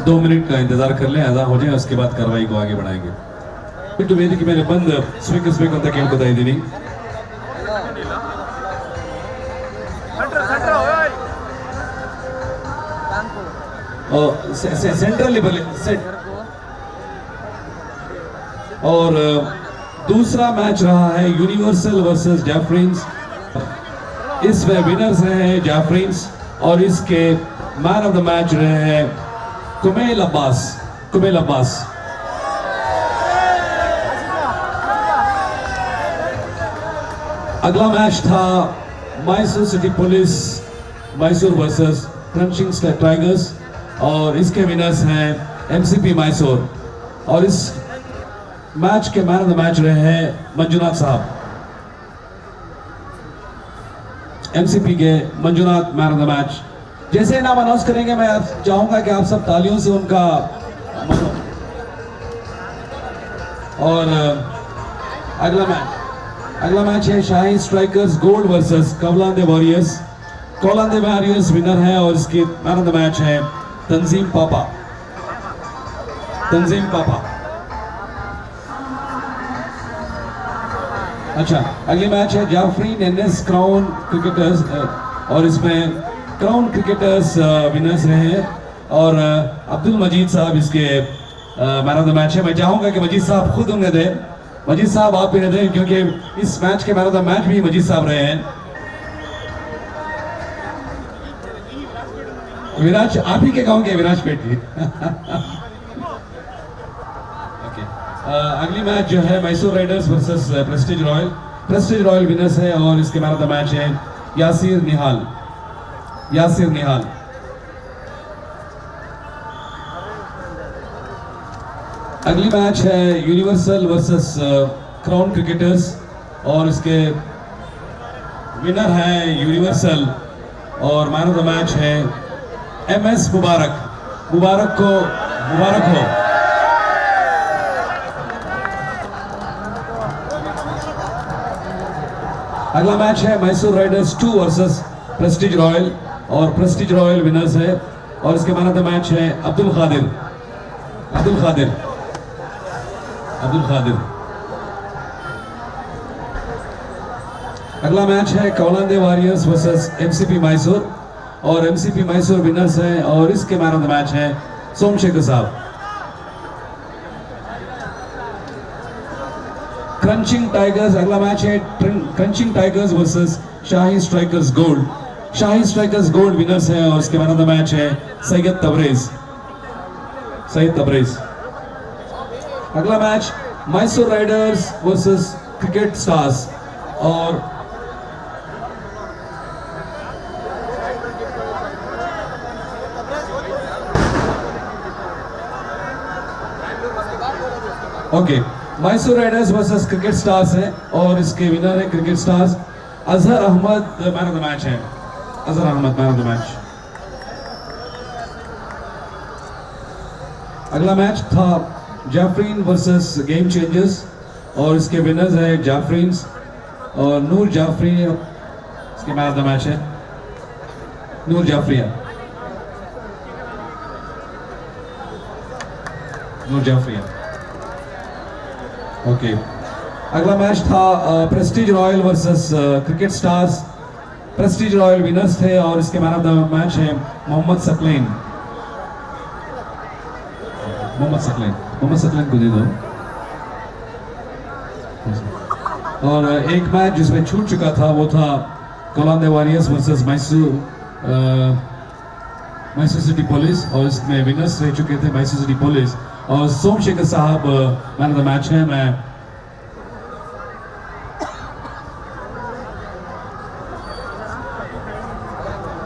दो मिनट का इंतजार कर लें, अदा हो जाए, उसके बाद कार्रवाई को आगे बढ़ाएंगे। तो वेदी की मैंने बंद स्पीकर ಅಂತ ಕೇಳ್ಕೊತಾ ಇದ್ದೀನಿ। Central level set. और दूसरा मैच रहा है यूनिवर्सल वर्सेस जैफरिन्स। इसमें विनर्स रहे हैं जैफरिन्स और इसके मैन ऑफ द मैच रहे हैं कुमेल अब्बास। अगला मैच था Mysore city police Mysore versus crunching tigers और इसके विनर्स हैं MCP मैसूर। और इस मैच के मैन ऑफ द मैच रहे हैं मंजुनाथ साहब। एमसीपी के Manjunath man of the match. जैसे नाम अनाउंस करेंगे मैं आप चाहूंगा कि आप सब तालियों से उनका और अगला मैच है Shahi strikers gold versus Kaulande warriors. Kaulande warriors winner है और इसके मैन ऑफ द मैच है तंजीम पापा। अच्छा, अगली मैच है जाफरीन एनएस क्राउन क्रिकेटर्स और इसमें क्राउन क्रिकेटर्स विनर्स रहे हैं और अब्दुल मजीद साहब इसके मैन ऑफ द मैच है। मैं चाहूंगा कि मजीद साहब खुद उन्हें दें। मजीद साहब आप इन्हें दें क्योंकि इस मैच के मैन ऑफ द मैच भी मजीद साहब रहे हैं। विराज आप ही के गांव के विराज पेटी। अगली मैच जो है Mysore riders versus Prestige royal. Prestige royal winners है और इसके मैन ऑफ द मैच है यासिर निहाल। अगली मैच है यूनिवर्सल वर्सेस क्राउन क्रिकेटर्स और इसके विनर है यूनिवर्सल और मैन ऑफ द मैच है एमएस मुबारक हो। अगला मैच है Mysore riders 2 versus Prestige royal और प्रेस्टीज रॉयल विनर्स है और इसके मैन ऑफ द मैच है अब्दुल खादिर। अगला मैच है कौलांदे वॉरियर्स वर्सेस एमसीपी मैसूर और एमसीपी मैसूर विनर्स है और इसके मैन ऑफ द मैच है सोमशेखर साहब। क्रंचिंग टाइगर्स, अगला मैच है क्रंचिंग टाइगर्स वर्सेस शाही स्ट्राइकर्स गोल्ड विनर्स है और इसके मैन ऑफ द मैच है सैयद तबरेज। अगला match Mysore riders versus cricket stars और Mysore riders versus cricket stars है और इसके विनर है cricket stars. Azhar Ahmed man of the match है। अगला मैच था जाफरीन वर्सेस गेम चेंजर्स और इसके विनर्स है जाफरीन और नूर जाफरी इसके मैन ऑफ द मैच है नूर जाफरिया। ओके, अगला मैच था Prestige royal versus cricket stars. Prestige royal winners थे और इसके मैन ऑफ द मैच है मोहम्मद सकलैन को दे दो। और एक मैच जिसमें छूट चुका था वो था Kaulande warriors versus Mysore city police और इसमें विनर्स रह चुके थे मैसूर सिटी पुलिस और सोमशेखर साहब मैन ऑफ द मैच है। मैं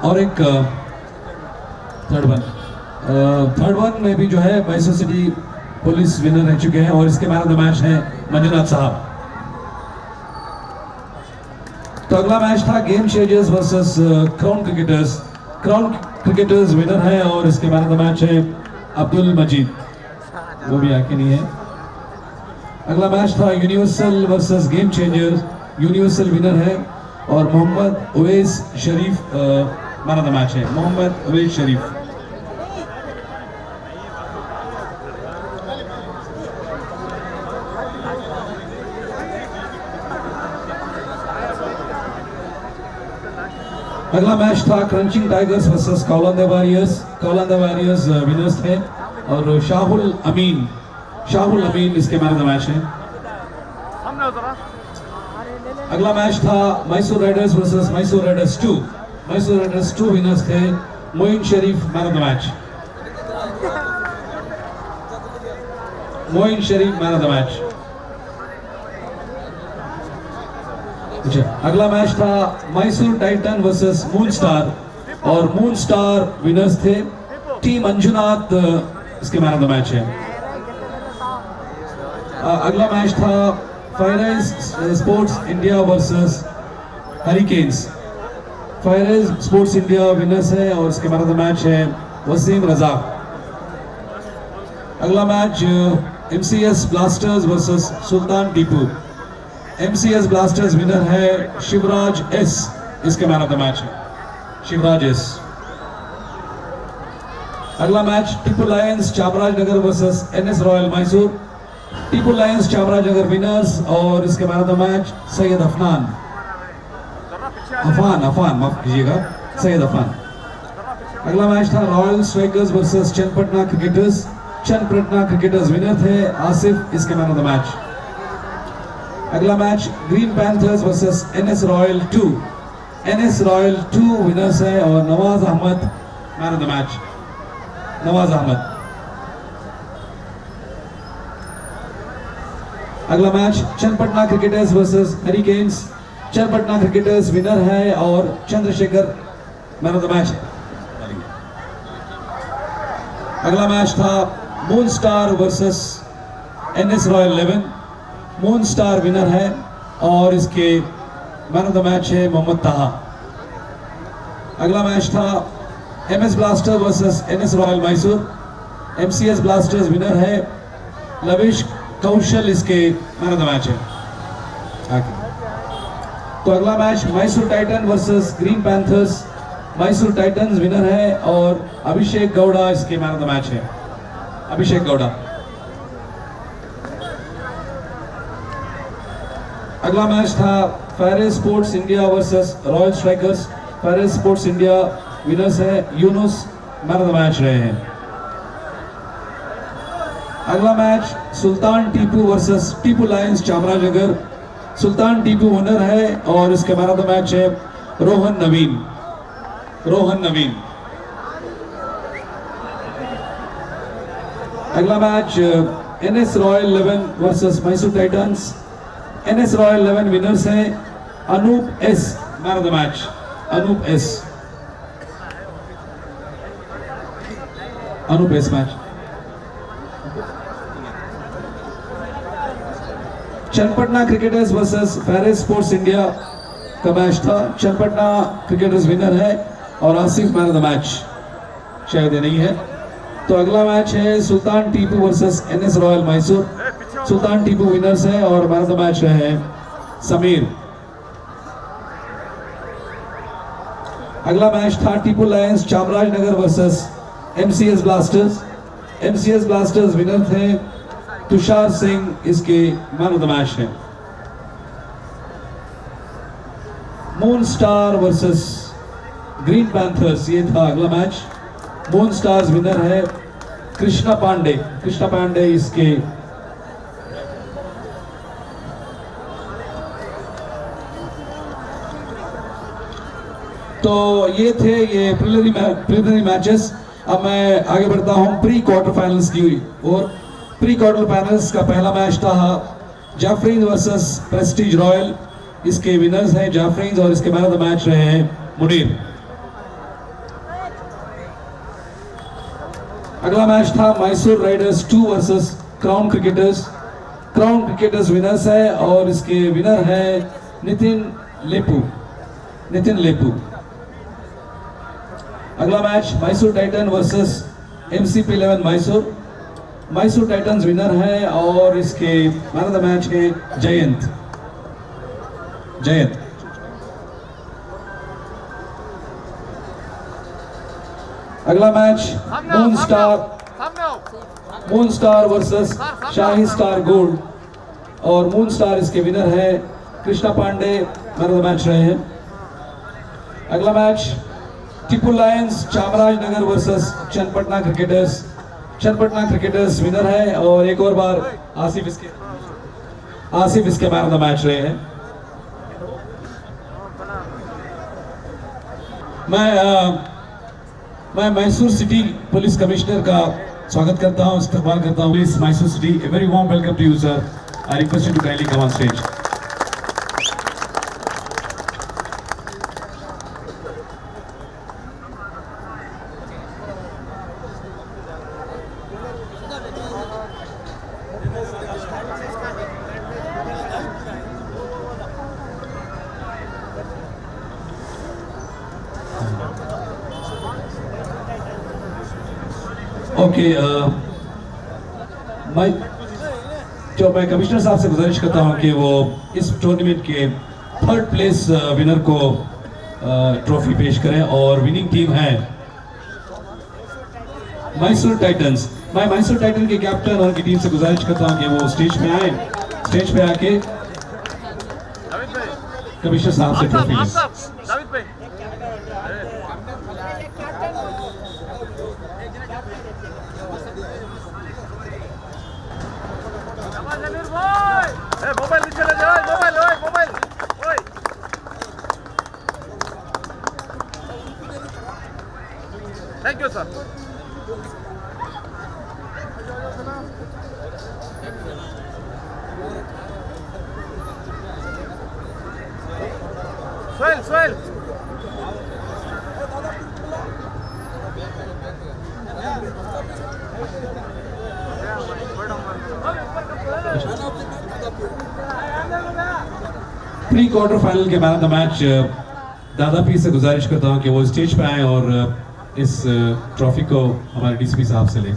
और एक थर्ड वन में भी जो है मैसूर सिटी पुलिस विनर रह चुके हैं और इसके मैन ऑफ द मैच है मंजुनाथ साहब। तो अगला मैच था game changers versus crown cricketers winner है और इसके मैन ऑफ द मैच है अब्दुल मजीद, वो भी आके नहीं है। अगला मैच था universal versus game changers. Universal winner है और Mohammed Uvais Sharif man of the match है मोहम्मद उवैस शरीफ। अगला मैच था crunching tigers versus Kaulande warriors winners थे और शाहुल अमीन इसके मैन ऑफ द मैच है। अगला मैच था Mysore riders versus Mysore riders 2 winners थे Moin Sharif man of the match. अच्छा, अगला मैच था Mysore titan versus moon star और मून स्टार विनर्स थे टीम मंजुनाथ इसके मैन ऑफ द मैच है। अगला मैच था फाइनाइज स्पोर्ट्स इंडिया वर्सेस हरिकेन्स फायरेज स्पोर्ट्स इंडिया विनर्स है और इसके मैन ऑफ द मैच है वसीम रजाक। अगला match MCS blasters versus Sultan Tipu. MCS blasters winner है शिवराज S, इसके मैन ऑफ द मैच है शिवराज S। अगला match Tipu lions Chamarajanagar versus NS royal Mysore. Tipu lions Chamarajanagar winners और इसके man of the match Syed Afan माफ कीजिएगा, सैयद अफान। अगला मैच था royal strikers versus Channapatna cricketers. Channapatna cricketers winner थे आसिफ, इसके मैन ऑफ द मैच। अगला match green panthers versus NS royal 2। NS royal 2 winners है और Nawaz Ahmed man of the match, Nawaz Ahmed. अगला match Channapatna cricketers versus hurricanes. Channapatna cricketers winner है और Chandrashekar man of the match. अगला match था moon star versus NS royal 11। Moon star winner है और इसके मैन ऑफ द मैच है मोहम्मद ताहा। अगला मैच था MS blaster versus NS royal Mysore. MCS blasters winner है लविश कौशल, इसके मैन ऑफ द मैच है। तो अगला match Mysore titan versus green panthers. Mysore Titans winner है और अभिषेक गौड़ा इसके मैन ऑफ द मैच है, अभिषेक गौड़ा। अगला मैच था फायरेज sports India versus royal strikers. फायरेज स्पोर्ट्स इंडिया विनर्स है Yunus, man of the match रहे हैं। अगला match Sultan Tipu versus Tipu lions Chamarajanagar. Sultan Tipu winner है और इसके मैन ऑफ द मैच है रोहन नवीन, रोहन नवीन। अगला match NS royal 11 versus Mysore titans. NS royal 11 winners हैं Anoop S, man of the match, Anoop S, Anoop S match. Channapatna cricketers versus फायरेज स्पोर्ट्स इंडिया का मैच था। चन्नपटना क्रिकेटर्स विनर है और Asif man of the match, शायद ये नहीं है। तो अगला मैच है Sultan Tipu versus NS royal Mysore. Sultan Tipu winners है और मैन ऑफ द मैच रहे हैं समीर। अगला मैच था Tipu lions Chamarajanagar versus MCS blasters. MCS blasters winner थे तुषार सिंह, इसके मैन ऑफ द मैच है। Moon star versus green panthers, ये था अगला मैच। मून स्टार्स विनर है कृष्णा पांडे, कृष्णा पांडे इसके। तो ये थे ये प्रिलिमिनरी मैचेस। अब मैं आगे बढ़ता हूं प्री क्वार्टर फाइनल्स की ओर। प्री क्वार्टर फाइनल्स का पहला मैच था जाफरीन वर्सेस प्रेस्टीज रॉयल। इसके विनर्स हैं जाफरीन और इसके मैन ऑफ द मैच रहे हैं मुनीर। अगला मैच था Mysore riders 2 versus crown cricketers. Crown cricketers winners है और इसके विनर है नितिन लेपू, नितिन लेपू। अगला match Mysore titan versus MCP 11 Mysore. Mysore Titans winner है और इसके मैन ऑफ द मैच है जयंत, जयंत। अगला match moon star versus Shahi star gold और मून स्टार इसके विनर है Krishna Pandey, man of the match रहे हैं। अगला match Tipu lions Chamarajanagar versus Channapatna cricketers. Channapatna cricketers winner है और एक और बार आसिफ इसके मैन ऑफ द मैच रहे हैं। मैं मैसूर सिटी पुलिस कमिश्नर का स्वागत करता हूं, इस्तकबाल करता हूं। Please Mysore city, a very warm welcome to you sir. I request you to kindly come on stage. Okay मैं कमिश्नर साहब से गुजारिश करता हूं कि वो इस टूर्नामेंट के 3rd प्लेस विनर को ट्रॉफी पेश करें और विनिंग टीम है मैसूर टाइटंस। मैं मैसूर टाइटन के कैप्टन और उनकी टीम से गुजारिश करता हूं कि वो स्टेज पे आए, स्टेज पे आके कमिश्नर साहब से ट्रॉफी लें। मोबाइल नीचे ले जाओ, mobile thank you sir. Sohail pre quarter final के मैन ऑफ द मैच दादा पी से गुजारिश करता हूं कि वो स्टेज पे आए और इस ट्रॉफी को हमारे डीसीपी साहब से लें।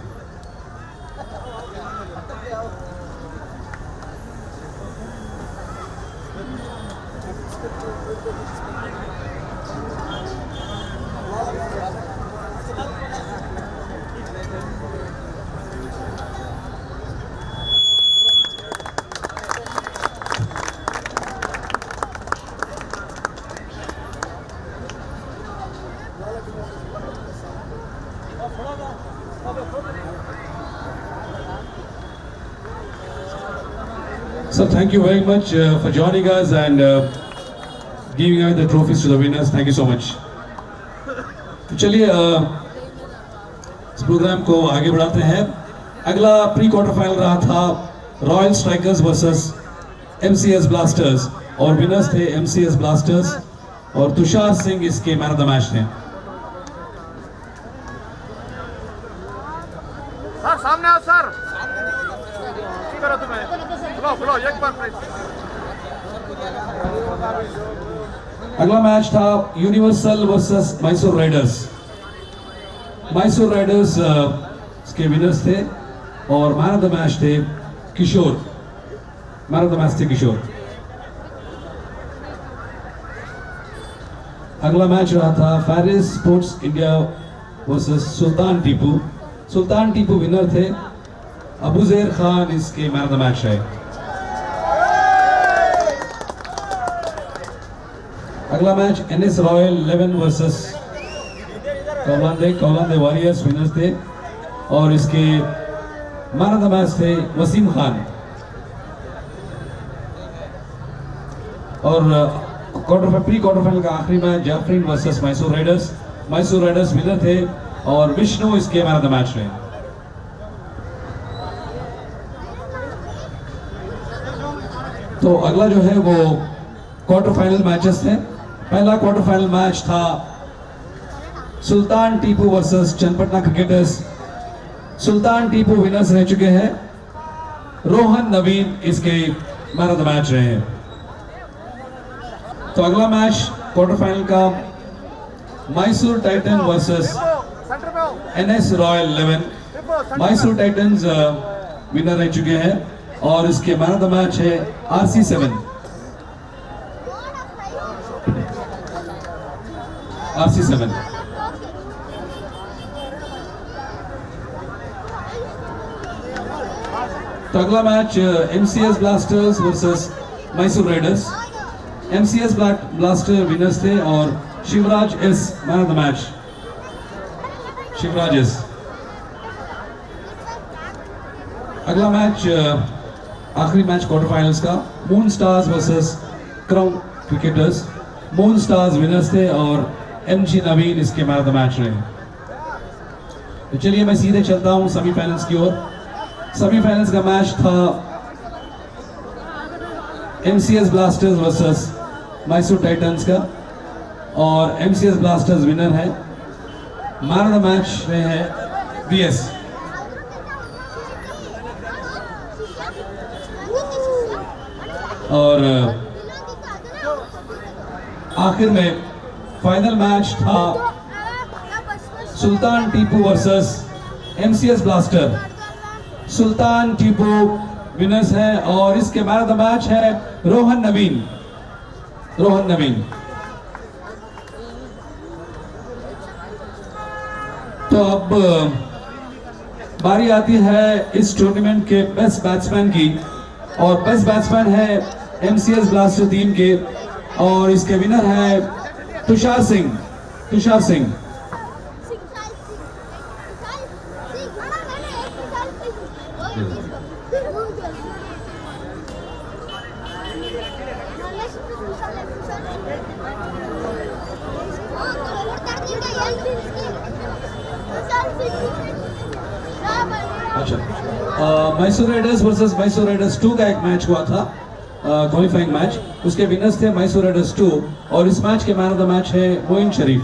So thank you very much for joining us and giving away the trophies to the winners. Thank you so much. तो चलिए इस प्रोग्राम को आगे बढ़ाते हैं। अगला प्री क्वार्टर फाइनल रहा था royal strikers versus MCS blasters और विनर्स थे MCS ब्लास्टर्स और तुषार सिंह इसके मैन ऑफ द मैच थे। सर सामने आओ सर, करो तुम्हें बुलाओ एक बार प्लीज। अगला मैच था universal versus Mysore riders. Mysore Riders के विनर्स थे और मैन ऑफ द मैच थे किशोर। मैन ऑफ द मैच थे किशोर। अगला मैच रहा था Farris sports India versus Sultan Tipu. सुल्तान टीपू विनर थे, अबूजेर खान इसके मैन ऑफ द मैच है। अगला match NS royal 11 versus Kaulande warriors winners थे और इसके मैन ऑफ द मैच थे वसीम खान। और प्री क्वार्टर फाइनल का आखिरी match Jafreen versus Mysore riders. Mysore riders winner थे और विष्णु इसके मैन ऑफ द मैच रहे। तो अगला जो है वो क्वार्टर फाइनल मैचेस थे। पहला क्वार्टर फाइनल मैच था सुल्तान टीपू वर्सेस चनपटना क्रिकेटर्स। सुल्तान टीपू विनर्स रह चुके हैं, रोहन नवीन इसके मैन ऑफ द मैच रहे हैं। तो अगला मैच क्वार्टर फाइनल का Mysore titan versus NS royal 11। Mysore Titans winner रह चुके हैं और इसके मैन ऑफ द मैच है RC7। तो अगला match MCS blasters versus Mysore Riders. MCS blaster winners थे और Shivraj S man of the match. Shivraj S. अगला मैच आखिरी मैच क्वार्टर फाइनल्स का moon stars versus crown cricketers. Moon stars winners थे और MG नवीन इसके मैन ऑफ द मैच रहे। तो चलिए मैं सीधे चलता हूं सेमीफाइनल्स की ओर। सेमीफाइनल्स का मैच था MCS blasters versus Mysore Titans का और MCS ब्लास्टर्स विनर है। मैन ऑफ द मैच रहे हैं VS। और आखिर में फाइनल मैच था सुल्तान टीपू वर्सेस MCS ब्लास्टर सुल्तान टीपू विनर्स हैं और इसके मैन ऑफ द मैच है रोहन नवीन। तो अब बारी आती है इस टूर्नामेंट के बेस्ट बैट्समैन की और बेस्ट बैट्समैन है MCS ब्लास्टर टीम के और इसके विनर है तुषार सिंह। अच्छा, Mysore riders versus Mysore riders 2 का एक मैच हुआ था, क्वालिफाइंग मैच। उसके विनर्स थे मैसूर राइडर्स 2 और इस मैच के मैन ऑफ द मैच है मोइन शरीफ।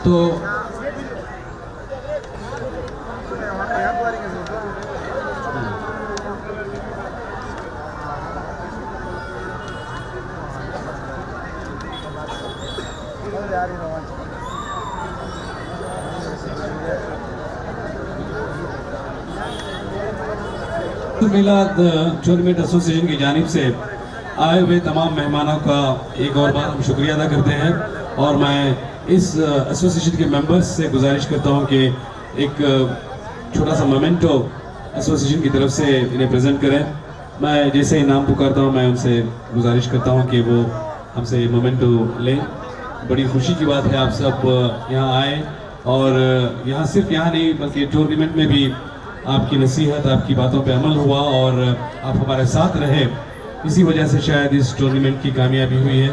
तो मिलाद टूर्नामेंट एसोसिएशन की जानिब से आए हुए तमाम मेहमानों का एक और बार हम शुक्रिया अदा करते हैं और मैं इस एसोसिएशन के मेंबर्स से गुजारिश करता हूं कि एक छोटा सा मोमेंटो एसोसिएशन की तरफ से इन्हें प्रेजेंट करें। मैं जैसे ही नाम पुकारता हूं मैं उनसे गुजारिश करता हूं कि वो हमसे ये मोमेंटो लें। बड़ी खुशी की बात है आप सब यहाँ आए और यहाँ सिर्फ यहाँ नहीं बल्कि टूर्नामेंट में भी आपकी नसीहत, आपकी बातों पे अमल हुआ और आप हमारे साथ रहे। इसी वजह से शायद इस टूर्नामेंट की कामयाबी हुई है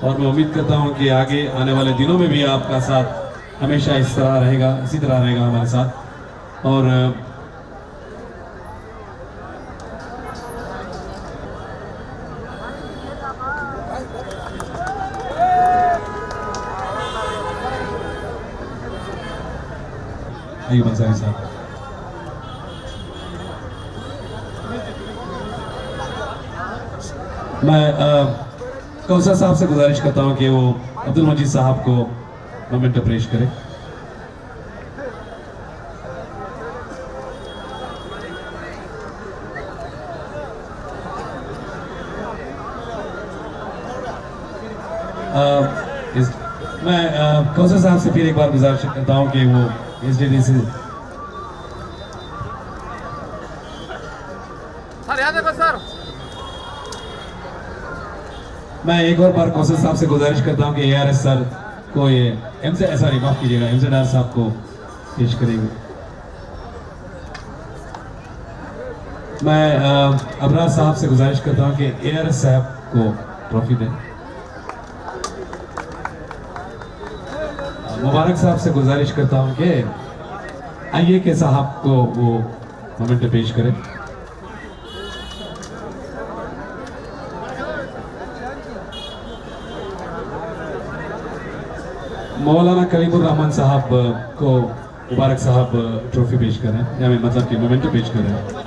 और मैं उम्मीद करता हूँ कि आगे आने वाले दिनों में भी आपका साथ हमेशा इसी तरह रहेगा हमारे साथ। और अयूब अंसारी साहब, मैं कौसर साहब से गुजारिश करता हूं कि वो अब्दुल मजीद साहब को मोमेंटो पेश करें। मैं कौसर साहब से फिर एक बार गुजारिश करता हूं कि वो SDD से मैं एक और बार कौसर साहब से गुजारिश करता हूं कि ARS सर को ये माफ कीजिएगा MZR साहब को पेश करेंगे। मैं अबरार साहब से गुजारिश करता हूं कि ARS साहब को ट्रॉफी दें। मुबारक साहब से गुजारिश करता हूं कि IAK साहब को वो मोमेंट पेश करें। मौलाना कलीमुर रहमान साहब को मुबारक साहब ट्रॉफी पेश करें या मतलब कि मोमेंटो पेश करें।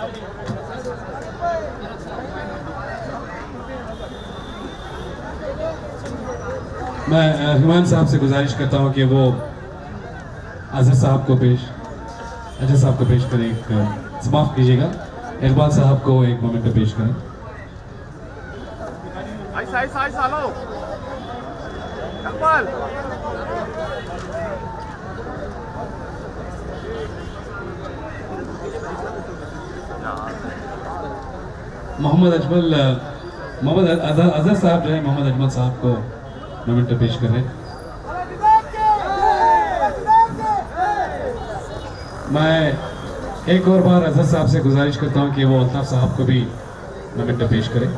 मैं हुमायूं साहब से गुजारिश करता हूं कि वो अजहर साहब को पेश करें। माफ कीजिएगा इकबाल साहब को एक मोमेंटो पेश करें। मोहम्मद अजहर साहब जो है मोहम्मद अजमल साहब को मोमेंटो पेश कर रहे हैं। मैं एक और बार अजहर साहब से गुजारिश करता हूं कि वो अल्ताफ साहब को भी मोमेंटो पेश करें।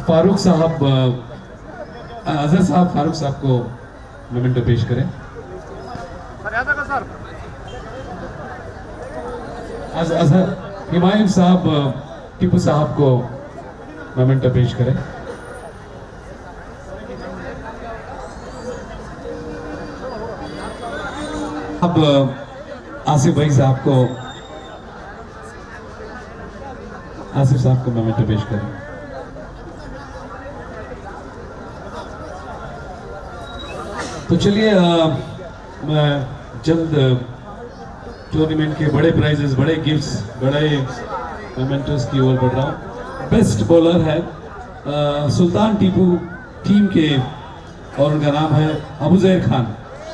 फारूक साहब अजहर साहब फारूक साहब को मोमेंटो पेश करें। अजहर हिमायूं साहब टीपू साहब को मोमेंटो पेश करें। अब आसिफ भाई साहब को, आसिफ साहब को मोमेंटो पेश करें। तो चलिए मैं जल्द टूर्नामेंट के बड़े प्राइजेस, बड़े गिफ्ट्स, बड़े मोमेंटोस की ओर बढ़ रहा हूँ। बेस्ट बॉलर है सुल्तान टीपू टीम के और उनका नाम है Abuzar Khan.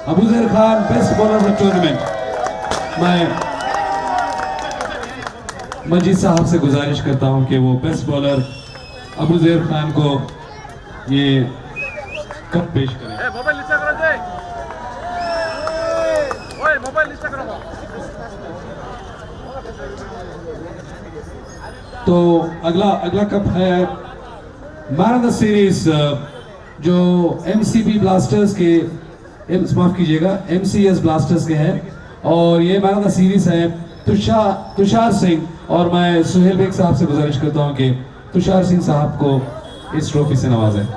Abuzar Khan best bowler of tournament. मैं मजीद साहब से गुजारिश करता हूं कि वो बेस्ट बॉलर अबूजहर खान को ये कप पेश करें। तो अगला कप है मैन ऑफ द सीरीज, जो एमसीबी ब्लास्टर्स के, माफ कीजिएगा, एमसीएस ब्लास्टर्स के हैं, और ये मैन ऑफ द सीरीज है तुषार सिंह। और मैं सुहेल बेग साहब से गुजारिश करता हूं कि तुषार सिंह साहब को इस ट्रॉफी से नवाजें।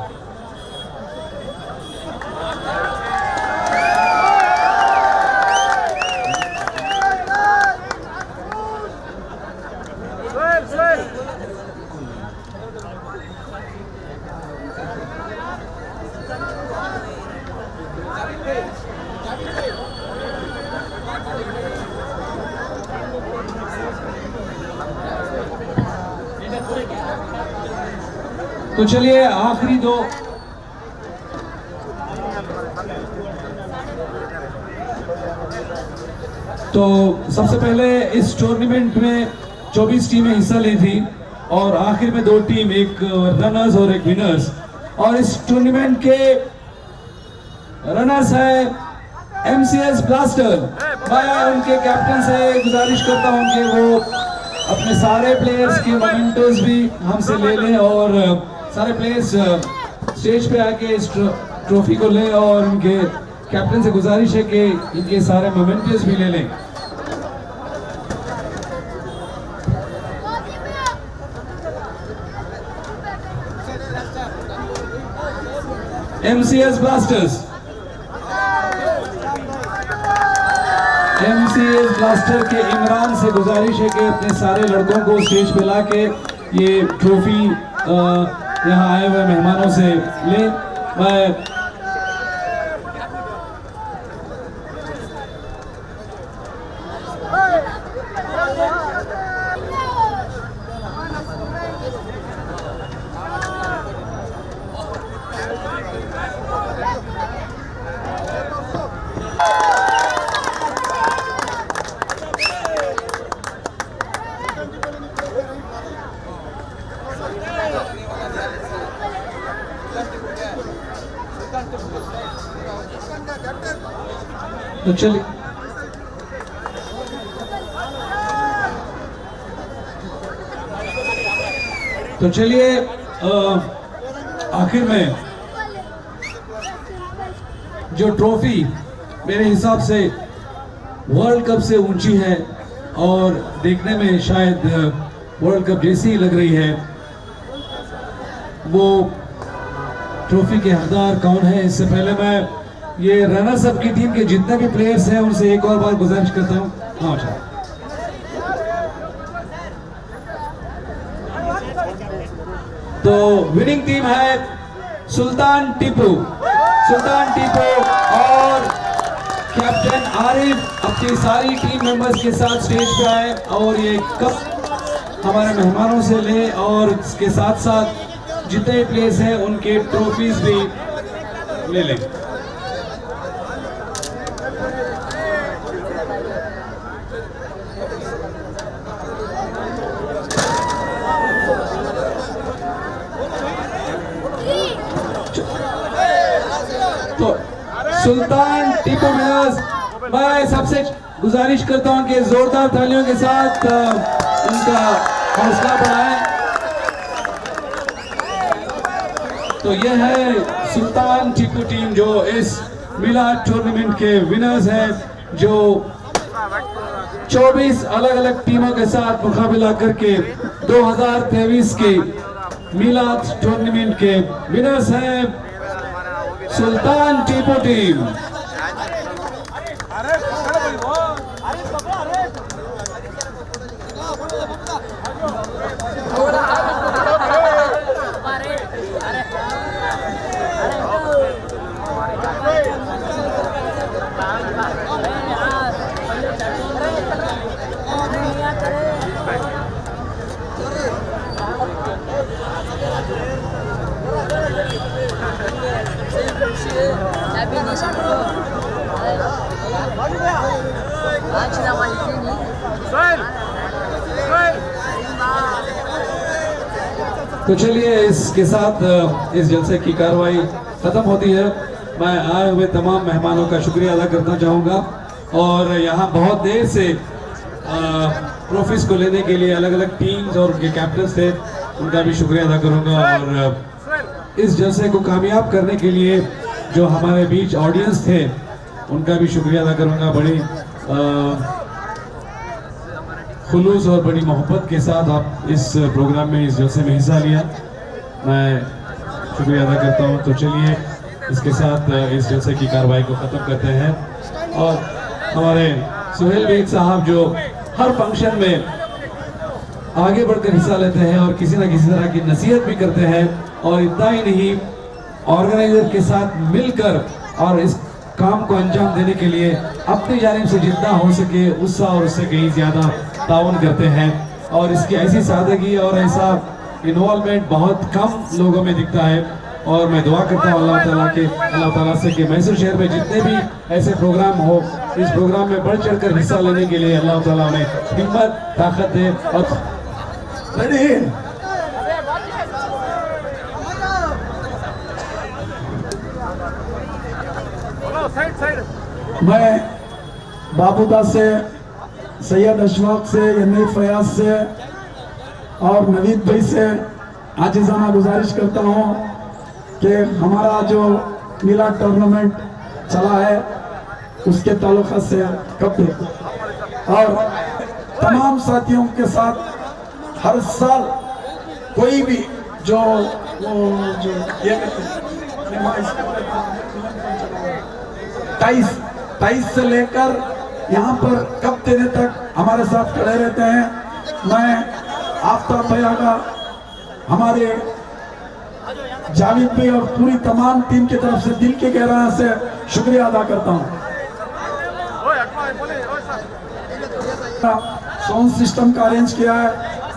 तो चलिए आखिरी दो, तो सबसे पहले इस टूर्नामेंट में 24 टीमें हिस्सा ली थी और आखिर में 2 टीम, एक रनर्स और एक विनर्स। और इस टूर्नामेंट के रनर्स है एमसीएस ब्लास्टर। मैं उनके कैप्टन से गुजारिश करता हूं कि वो अपने सारे प्लेयर्स के मोमेंटोस भी हमसे ले लें और सारे प्लेयर्स स्टेज पे आके इस ट्रॉफी को लें, और उनके कैप्टन से गुजारिश है कि इनके सारे मोमेंटोस भी ले लें। एमसीएस ब्लास्टर्स, एमसीएस ब्लास्टर के इमरान से गुजारिश है कि अपने सारे लड़कों को स्टेज पे ला के ये ट्रॉफी यहाँ आए हुए मेहमानों से ले। मैं तो चलिए आखिर में जो ट्रॉफी मेरे हिसाब से वर्ल्ड कप से ऊंची है और देखने में शायद वर्ल्ड कप जैसी ही लग रही है, वो ट्रॉफी के हकदार कौन है। इससे पहले मैं ये रनर्स अप की टीम के जितने भी प्लेयर्स हैं उनसे एक और बार गुजारिश करता हूं। हाँ अच्छा, तो विनिंग टीम है सुल्तान टीपू। सुल्तान टीपू और कैप्टन आरिफ अपनी सारी टीम मेंबर्स के साथ स्टेज पे आए और ये कप हमारे मेहमानों से ले, और इसके साथ साथ जितने प्लेयर्स हैं उनके ट्रॉफीज भी ले लें। तो सुल्तान टीपू विनर्स, मैं सबसे गुजारिश करता हूं कि जोरदार तालियों के साथ उनका हौसला बढ़ाएं। तो यह है सुल्तान टीपू टीम जो इस मिलाद टूर्नामेंट के विनर्स हैं, जो 24 अलग अलग टीमों के साथ मुकाबला करके 2023 के मिलाद टूर्नामेंट के विनर्स हैं सुल्तान टीपू टीम। तो चलिए इसके साथ इस जलसे की कार्रवाई खत्म होती है। मैं आए हुए तमाम मेहमानों का शुक्रिया अदा करना चाहूँगा और यहाँ बहुत देर से ट्रॉफीज को लेने के लिए अलग अलग टीम्स और उनके कैप्टन्स थे, उनका भी शुक्रिया अदा करूँगा। और इस जलसे को कामयाब करने के लिए जो हमारे बीच ऑडियंस थे उनका भी शुक्रिया अदा करूँगा। बड़ी खुलूस और बड़ी मोहब्बत के साथ आप इस प्रोग्राम में, इस जलसे में हिस्सा लिया, मैं शुक्रिया अदा करता हूं। तो चलिए इसके साथ इस जलसे की कार्रवाई को ख़त्म करते हैं। और हमारे सुहेल बेग साहब जो हर फंक्शन में आगे बढ़कर हिस्सा लेते हैं और किसी न किसी तरह की नसीहत भी करते हैं, और इतना ही नहीं ऑर्गेनाइजर के साथ मिलकर और इस काम को अंजाम देने के लिए अपनी जानिब से जितना हो सके उससे और उससे कहीं ज़्यादा ताउन करते हैं। और इसकी ऐसी सादगी और ऐसा इन्वॉल्वमेंट बहुत कम लोगों में दिखता है। और मैं दुआ करता हूँ अल्लाह ताला से कि मैसूर शहर में जितने भी ऐसे प्रोग्राम हो, इस प्रोग्राम में बढ़ चढ़कर हिस्सा लेने के लिए अल्लाह ताला उन्हें हिम्मत ताकत दे। और मैं बाबूदा से, सैयद अशफाक से, यन्नी फयाज से और नवीद भाई से आजिज़ाना गुजारिश करता हूँ कि हमारा जो मिलाद टूर्नामेंट चला है उसके ताल्लुक़ से कब और तमाम साथियों के साथ हर साल कोई भी जो ये 23 से लेकर यहाँ पर कब देने तक हमारे साथ खड़े रहते हैं। मैं आफ्ताब भैया का, हमारे जावेद भाई और पूरी तमाम टीम की तरफ से दिल के गहराई से शुक्रिया अदा करता हूँ। साउंड सिस्टम का अरेंज किया है,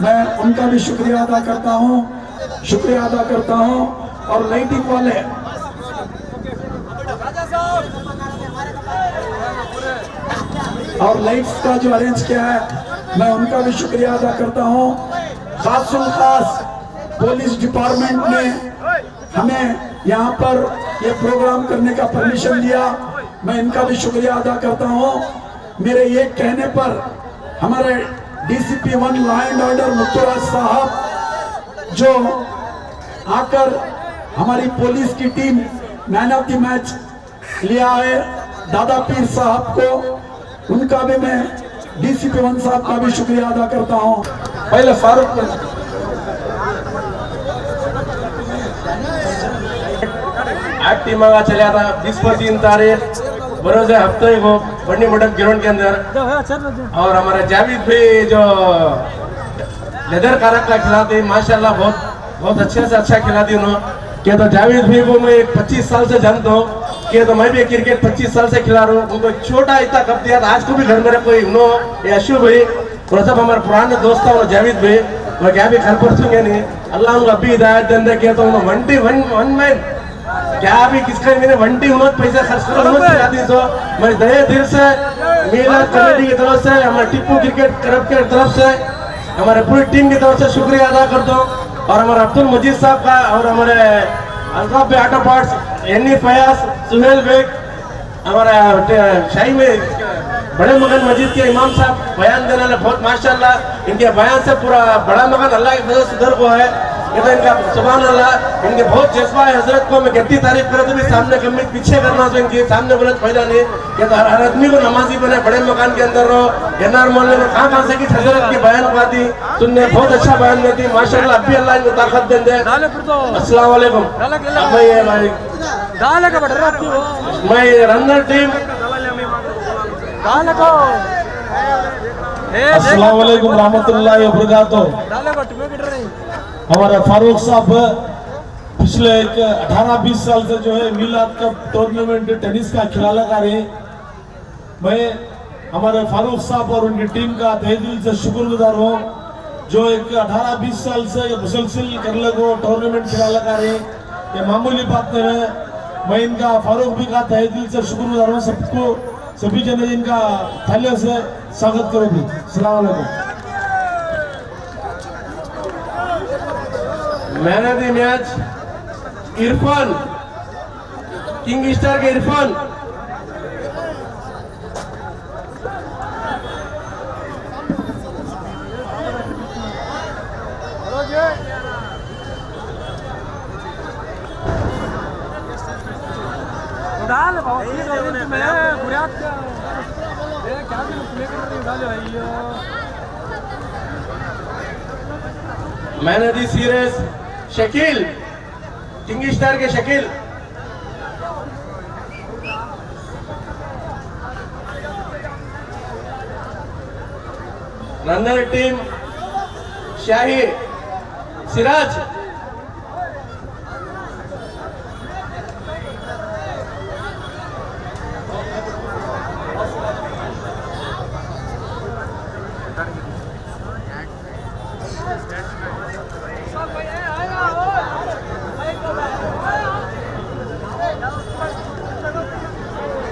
मैं उनका भी शुक्रिया अदा करता हूँ। और लाइटिंग वाले और लाइट्स का जो अरेंज किया है मैं उनका भी शुक्रिया अदा करता हूँ। खासुल खास पुलिस डिपार्टमेंट ने हमें यहाँ पर ये प्रोग्राम करने का परमिशन दिया, मैं इनका भी शुक्रिया अदा करता हूँ। मेरे ये कहने पर हमारे DCP 1 लॉ एंड ऑर्डर मुत्तुराज साहब जो आकर हमारी पुलिस की team man of the match लिया है, दादा पीर साहब को, उनका भी मैं DCP 1 साहब का भी शुक्रिया अदा करता हूँ। पहले फारूक आज टीम चला था 20-25 तारीख बरोज हफ्ते को बड़ी मडक ग्राउंड के अंदर। और हमारे जावेद भाई जो लेदर कारक का खिलाड़ी माशाल्लाह बहुत अच्छे से अच्छा खिलाड़ी उन्होंने क्या। तो जावेद भाई को मैं 25 साल से जानता हूँ कि तो मैं भी क्रिकेट 25 साल से खिला रहा हूँ। उनको छोटा इतना कप दिया था, आज को भी घर में कोई उन्होंने अशु भाई और सब हमारे पुराने दोस्त हैं जावेद भाई, वो क्या भी घर पर सुने नहीं अल्लाह उनको अभी हिदायत देंगे किया। तो उन्होंने वन मैन क्या भी किसका मैंने वंटी उन्होंने पैसा खर्च करो उन्होंने खिला दी। तो मैं दया दिल से मिलाद कमेटी की तरफ से, हमारे टिप्पू क्रिकेट क्लब की तरफ से, हमारे पूरी टीम की तरफ से शुक्रिया अदा करता हूँ। और हमारे अब्दुल मजीद साहब का और हमारे अल्ताफ भाई ऑटो पार्ट्स, एनी फयाज, सुहेल बेग, हमारा शाही में बड़े मगन मस्जिद के इमाम साहब बयान देने वाले बहुत माशाल्लाह, इनके बयान से पूरा बड़ा मगन अल्लाह के फजल से सुधर को है। ये तो इनका सुभान अल्लाह, इनके बहुत जज्बा है। हजरत को मैं कितनी तारीफ करूँ तो भी सामने कमी पीछे करना, तो इनके सामने गलत फायदा नहीं। ये तो हर आदमी को नमाजी बने, बड़े मकान के अंदर रहो, एनआर मोहल्ले में कहाँ से कि हजरत की बयान को आती सुनने, बहुत अच्छा बयान देती माशाल्लाह। अभी अल्लाह इनको ताकत दे दे। अस्सलाम वालेकुम। मैं रनर टीम अस्सलाम वालेकुम रहमतुल्लाहि व बरकातहू। हमारे फारूक साहब पिछले 18-20 साल से जो है मिलाद कप टूर्नामेंट टेनिस का खिलाने का रहे। मैं हमारे फारूक साहब और उनकी टीम का तहे दिल से शुक्रगुजार हूँ, जो एक 18-20 साल से मुसलसिल कर लगो टूर्नामेंट खिलाने का रहे। ये मामूली बात नहीं है। मैं इनका फारूक भी का तहे दिल से शुक्रगुजार हूँ। सबको सभी जने इनका थालियों से स्वागत करो भी। अस्सलाम वालेकुम। Man of the match Irfan, king star के Irfan. Man of the series Shakil, king star के शकील। Runner team Shahi, Siraj.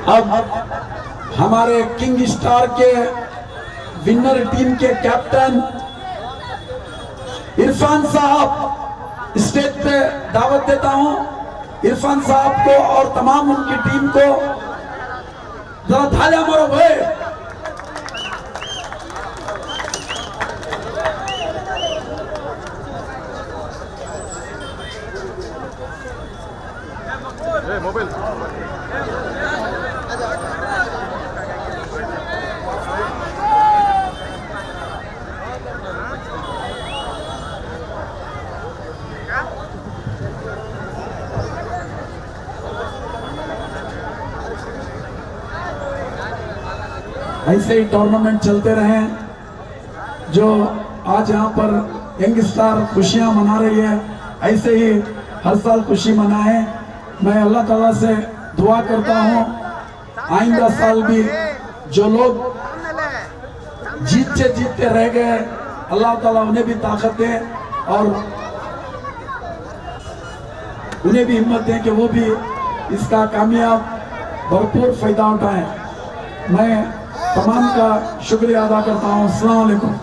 अब हमारे किंग स्टार के विनर टीम के कैप्टन इरफान साहब स्टेज पे दावत देता हूं। इरफान साहब को और तमाम उनकी टीम को जरा थालियां मारो भाई। ऐसे ही टूर्नामेंट चलते रहे। जो आज यहाँ पर यंग स्टार खुशियाँ मना रही है, ऐसे ही हर साल खुशी मनाए। मैं अल्लाह ताला से दुआ करता हूँ आइंदा साल भी जो लोग जीतते रह गए, अल्लाह ताला उन्हें भी ताकत दे और उन्हें भी हिम्मत दे कि वो भी इसका कामयाब भरपूर फायदा उठाएं। मैं तमाम का शुक्रिया अदा करता हूँ। अस्सलाम वालेकुम।